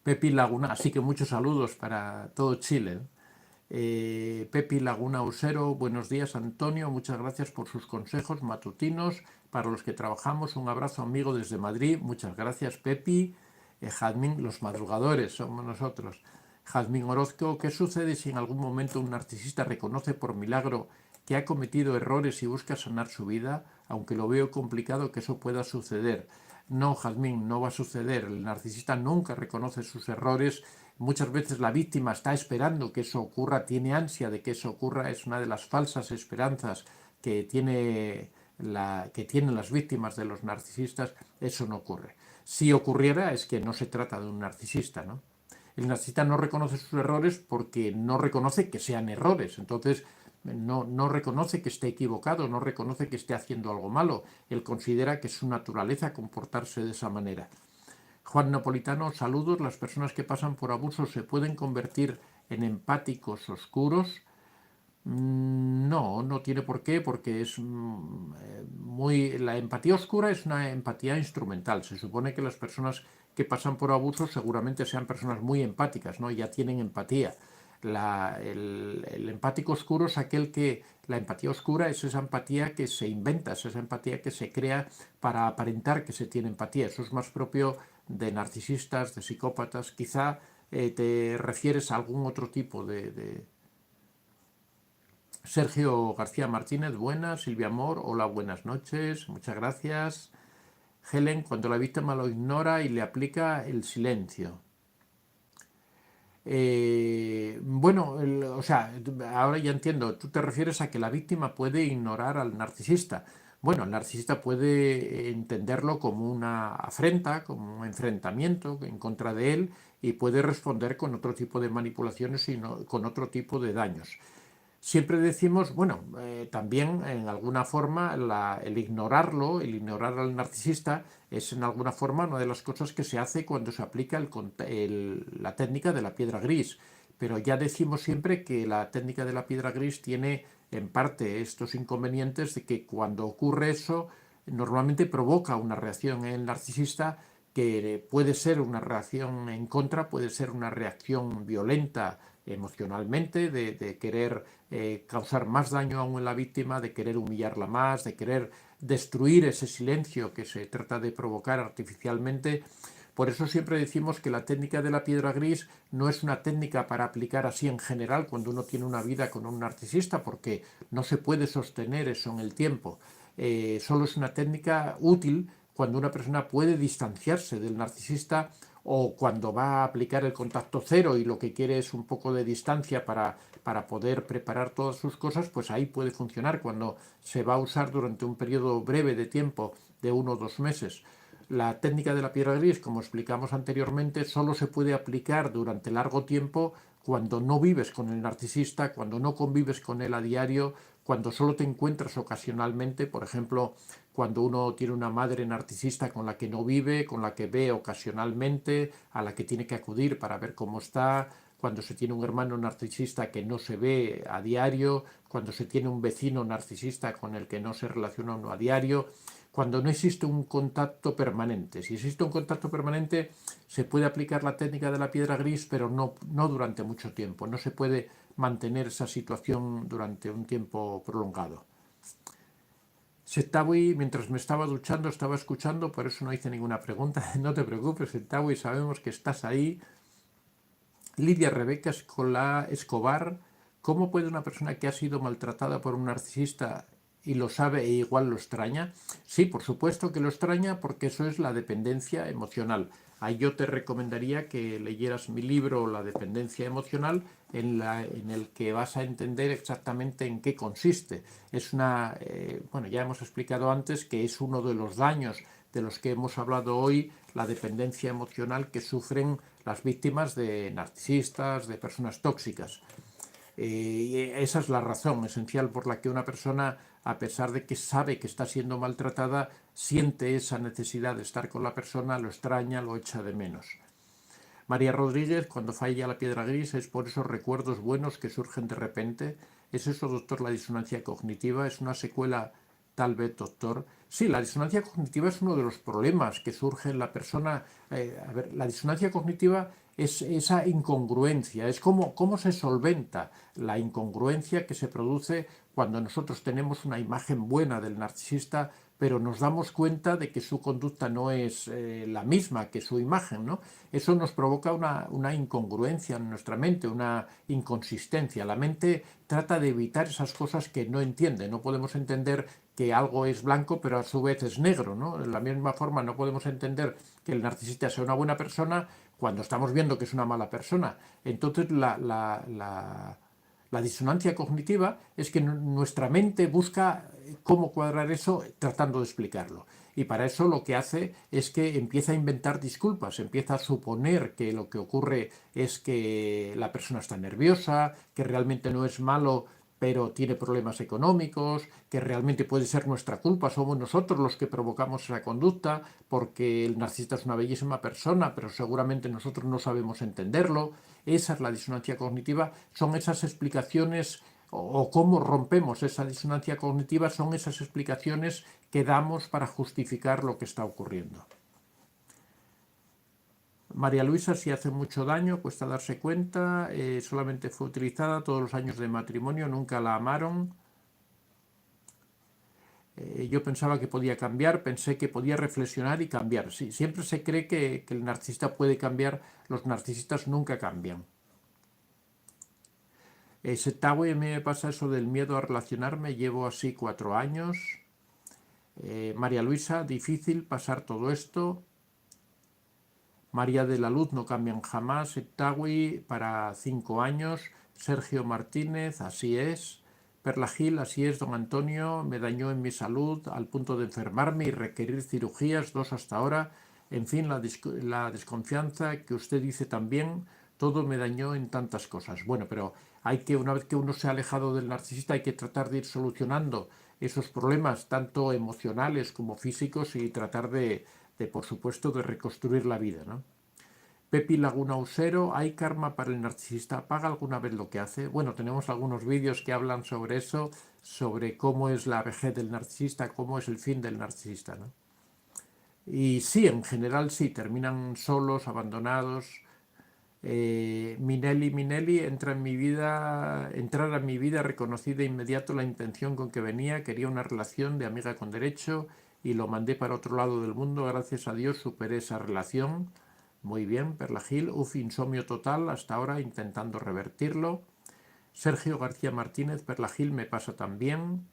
Pepi Laguna, así que muchos saludos para todo Chile, ¿no? Pepi Laguna Usero, buenos días Antonio, muchas gracias por sus consejos matutinos para los que trabajamos, un abrazo amigo desde Madrid, muchas gracias Pepi. Jazmín, los madrugadores somos nosotros. Jazmín Orozco, ¿qué sucede si en algún momento un narcisista reconoce por milagro que ha cometido errores y busca sanar su vida? Aunque lo veo complicado que eso pueda suceder. No, Jazmín, no va a suceder. El narcisista nunca reconoce sus errores. Muchas veces la víctima está esperando que eso ocurra, tiene ansia de que eso ocurra, es una de las falsas esperanzas que tienen las víctimas de los narcisistas. Eso no ocurre. Si ocurriera es que no se trata de un narcisista, ¿no? El narcisista no reconoce sus errores porque no reconoce que sean errores, entonces no reconoce que esté equivocado, no reconoce que esté haciendo algo malo, él considera que es su naturaleza comportarse de esa manera. Juan Napolitano, saludos. Las personas que pasan por abusos se pueden convertir en empáticos oscuros. No, no tiene por qué, porque es la empatía oscura es una empatía instrumental. Se supone que las personas que pasan por abusos seguramente sean personas muy empáticas, ¿no? Ya tienen empatía. El empático oscuro es la empatía oscura es esa empatía que se inventa, es esa empatía que se crea para aparentar que se tiene empatía. Eso es más propio de narcisistas, de psicópatas. Quizá te refieres a algún otro tipo de... Sergio García Martínez, buenas. Silvia Amor, hola, buenas noches, muchas gracias. Helen, cuando la víctima lo ignora y le aplica el silencio. Bueno, o sea, ahora ya entiendo, tú te refieres a que la víctima puede ignorar al narcisista. Bueno, el narcisista puede entenderlo como una afrenta, como un enfrentamiento en contra de él y puede responder con otro tipo de manipulaciones y con otro tipo de daños. Siempre decimos, bueno, también en alguna forma el ignorarlo, el ignorar al narcisista es en alguna forma una de las cosas que se hace cuando se aplica la técnica de la piedra gris. Pero ya decimos siempre que la técnica de la piedra gris tiene en parte estos inconvenientes de que cuando ocurre eso normalmente provoca una reacción en el narcisista que puede ser una reacción en contra, puede ser una reacción violenta emocionalmente, de querer causar más daño aún en la víctima, de querer humillarla más, de querer destruir ese silencio que se trata de provocar artificialmente. Por eso siempre decimos que la técnica de la piedra gris no es una técnica para aplicar así en general cuando uno tiene una vida con un narcisista, porque no se puede sostener eso en el tiempo. Solo es una técnica útil cuando una persona puede distanciarse del narcisista o cuando va a aplicar el contacto cero y lo que quiere es un poco de distancia para poder preparar todas sus cosas, pues ahí puede funcionar cuando se va a usar durante un periodo breve de tiempo de 1 o 2 meses. La técnica de la piedra gris, como explicamos anteriormente, solo se puede aplicar durante largo tiempo cuando no vives con el narcisista, cuando no convives con él a diario, cuando solo te encuentras ocasionalmente, por ejemplo, cuando uno tiene una madre narcisista con la que no vive, con la que ve ocasionalmente, a la que tiene que acudir para ver cómo está, cuando se tiene un hermano narcisista que no se ve a diario, cuando se tiene un vecino narcisista con el que no se relaciona uno a diario, cuando no existe un contacto permanente. Si existe un contacto permanente, se puede aplicar la técnica de la piedra gris, pero no durante mucho tiempo. No se puede mantener esa situación durante un tiempo prolongado. Setawi, mientras me estaba duchando, estaba escuchando, por eso no hice ninguna pregunta. No te preocupes, Setawi, sabemos que estás ahí. Lidia Rebeca Escobar, ¿cómo puede una persona que ha sido maltratada por un narcisista y lo sabe e igual lo extraña? Sí, por supuesto que lo extraña porque eso es la dependencia emocional. Ahí yo te recomendaría que leyeras mi libro La dependencia emocional en el que vas a entender exactamente en qué consiste. Bueno, ya hemos explicado antes que es uno de los daños de los que hemos hablado hoy, la dependencia emocional que sufren las víctimas de narcisistas, de personas tóxicas. Y esa es la razón esencial por la que una persona, a pesar de que sabe que está siendo maltratada, siente esa necesidad de estar con la persona, lo extraña, lo echa de menos. María Rodríguez, cuando falla la piedra gris, es por esos recuerdos buenos que surgen de repente. ¿Es eso, doctor, la disonancia cognitiva? ¿Es una secuela, tal vez, doctor? Sí, la disonancia cognitiva es uno de los problemas que surge en la persona. La disonancia cognitiva es esa incongruencia, es cómo se solventa la incongruencia que se produce cuando nosotros tenemos una imagen buena del narcisista, pero nos damos cuenta de que su conducta no es la misma que su imagen, ¿no? Eso nos provoca una incongruencia en nuestra mente, una inconsistencia. La mente trata de evitar esas cosas que no entiende. No podemos entender que algo es blanco, pero a su vez es negro, ¿no? De la misma forma, no podemos entender que el narcisista sea una buena persona cuando estamos viendo que es una mala persona. Entonces, la disonancia cognitiva es que nuestra mente busca cómo cuadrar eso tratando de explicarlo. Y para eso lo que hace es que empieza a inventar disculpas, empieza a suponer que lo que ocurre es que la persona está nerviosa, que realmente no es malo, pero tiene problemas económicos, que realmente puede ser nuestra culpa, somos nosotros los que provocamos esa conducta, porque el narcisista es una bellísima persona, pero seguramente nosotros no sabemos entenderlo. Esa es la disonancia cognitiva, son esas explicaciones o cómo rompemos esa disonancia cognitiva, son esas explicaciones que damos para justificar lo que está ocurriendo. María Luisa, si hace mucho daño, cuesta darse cuenta, solamente fue utilizada todos los años de matrimonio, nunca la amaron. Yo pensaba que podía cambiar, pensé que podía reflexionar y cambiar. Sí, siempre se cree que el narcisista puede cambiar, los narcisistas nunca cambian. Setawi, a mí me pasa eso del miedo a relacionarme, llevo así 4 años. María Luisa, difícil pasar todo esto. María de la Luz, no cambian jamás. Setawi, para 5 años. Sergio Martínez, así es. Perla Gil, así es, don Antonio, me dañó en mi salud al punto de enfermarme y requerir cirugías, 2 hasta ahora. En fin, la desconfianza que usted dice también, todo me dañó en tantas cosas. Bueno, pero hay que, una vez que uno se ha alejado del narcisista, hay que tratar de ir solucionando esos problemas, tanto emocionales como físicos, y tratar de por supuesto, de reconstruir la vida, ¿no? Pepi Laguna Usero, ¿hay karma para el narcisista? ¿Paga alguna vez lo que hace? Bueno, tenemos algunos vídeos que hablan sobre eso, sobre cómo es la vejez del narcisista, cómo es el fin del narcisista, ¿no? Y sí, en general sí, terminan solos, abandonados. Minelli entrar a mi vida, reconocí de inmediato la intención con que venía, quería una relación de amiga con derecho y lo mandé para otro lado del mundo, gracias a Dios superé esa relación. Muy bien, Perla Gil, insomnio total, hasta ahora intentando revertirlo. Sergio García Martínez, Perla Gil, me pasa también.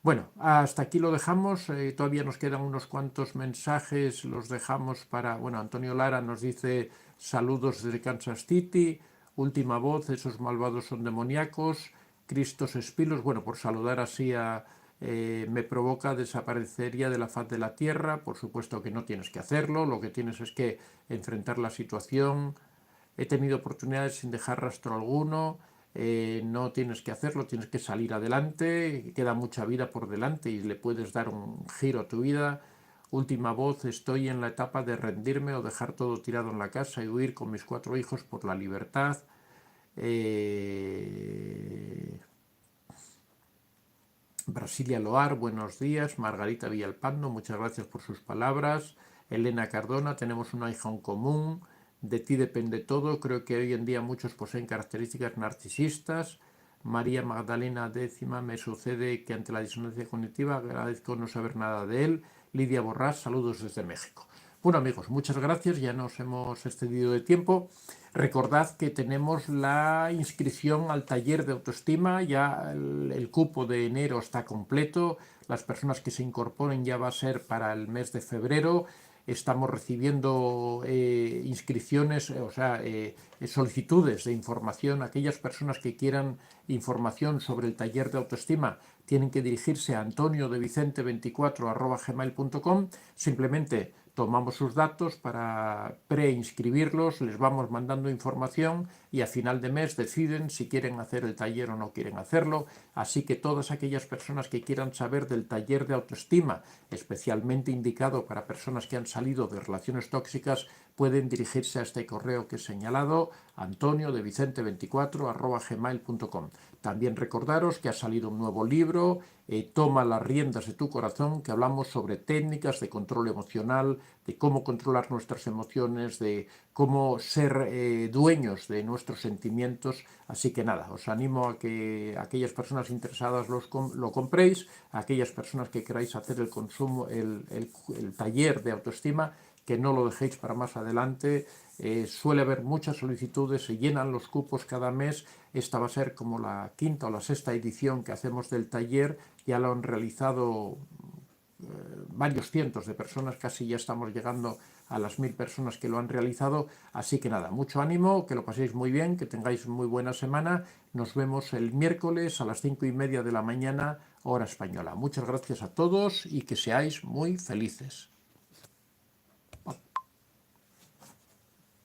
Bueno, hasta aquí lo dejamos, todavía nos quedan unos cuantos mensajes, los dejamos para, bueno, Antonio Lara nos dice saludos desde Kansas City, última voz, esos malvados son demoníacos, Cristos Espilos, bueno, por saludar así a, me provoca, desaparecería de la faz de la tierra, por supuesto que no tienes que hacerlo, lo que tienes es que enfrentar la situación, he tenido oportunidades sin dejar rastro alguno, no tienes que hacerlo, tienes que salir adelante, queda mucha vida por delante y le puedes dar un giro a tu vida. Última voz, estoy en la etapa de rendirme o dejar todo tirado en la casa y huir con mis 4 hijos por la libertad. Brasilia Loar, buenos días. Margarita Villalpando, muchas gracias por sus palabras. Elena Cardona, tenemos una hija en común. De ti depende todo. Creo que hoy en día muchos poseen características narcisistas. María Magdalena Décima, me sucede que ante la disonancia cognitiva agradezco no saber nada de él. Lidia Borrás, saludos desde México. Bueno amigos, muchas gracias, ya nos hemos excedido de tiempo. Recordad que tenemos la inscripción al taller de autoestima, ya el cupo de enero está completo, las personas que se incorporen ya va a ser para el mes de febrero. Estamos recibiendo inscripciones, o sea, solicitudes de información. Aquellas personas que quieran información sobre el taller de autoestima tienen que dirigirse a antoniodevicente24@gmail.com. Simplemente tomamos sus datos para preinscribirlos, les vamos mandando información y a final de mes deciden si quieren hacer el taller o no quieren hacerlo. Así que todas aquellas personas que quieran saber del taller de autoestima, especialmente indicado para personas que han salido de relaciones tóxicas, pueden dirigirse a este correo que he señalado, antoniodevicente24@gmail.com. También recordaros que ha salido un nuevo libro, Toma las riendas de tu corazón, que hablamos sobre técnicas de control emocional, de cómo controlar nuestras emociones, de cómo ser dueños de nuestros sentimientos. Así que nada, os animo a que aquellas personas interesadas lo compréis, a aquellas personas que queráis hacer el consumo, el taller de autoestima, que no lo dejéis para más adelante. Suele haber muchas solicitudes, se llenan los cupos cada mes. Esta va a ser como la 5ª o la 6ª edición que hacemos del taller. Ya lo han realizado varios cientos de personas, casi ya estamos llegando a las 1000 personas que lo han realizado. Así que nada, mucho ánimo, que lo paséis muy bien, que tengáis muy buena semana. Nos vemos el miércoles a las 5:30 de la mañana, hora española. Muchas gracias a todos y que seáis muy felices.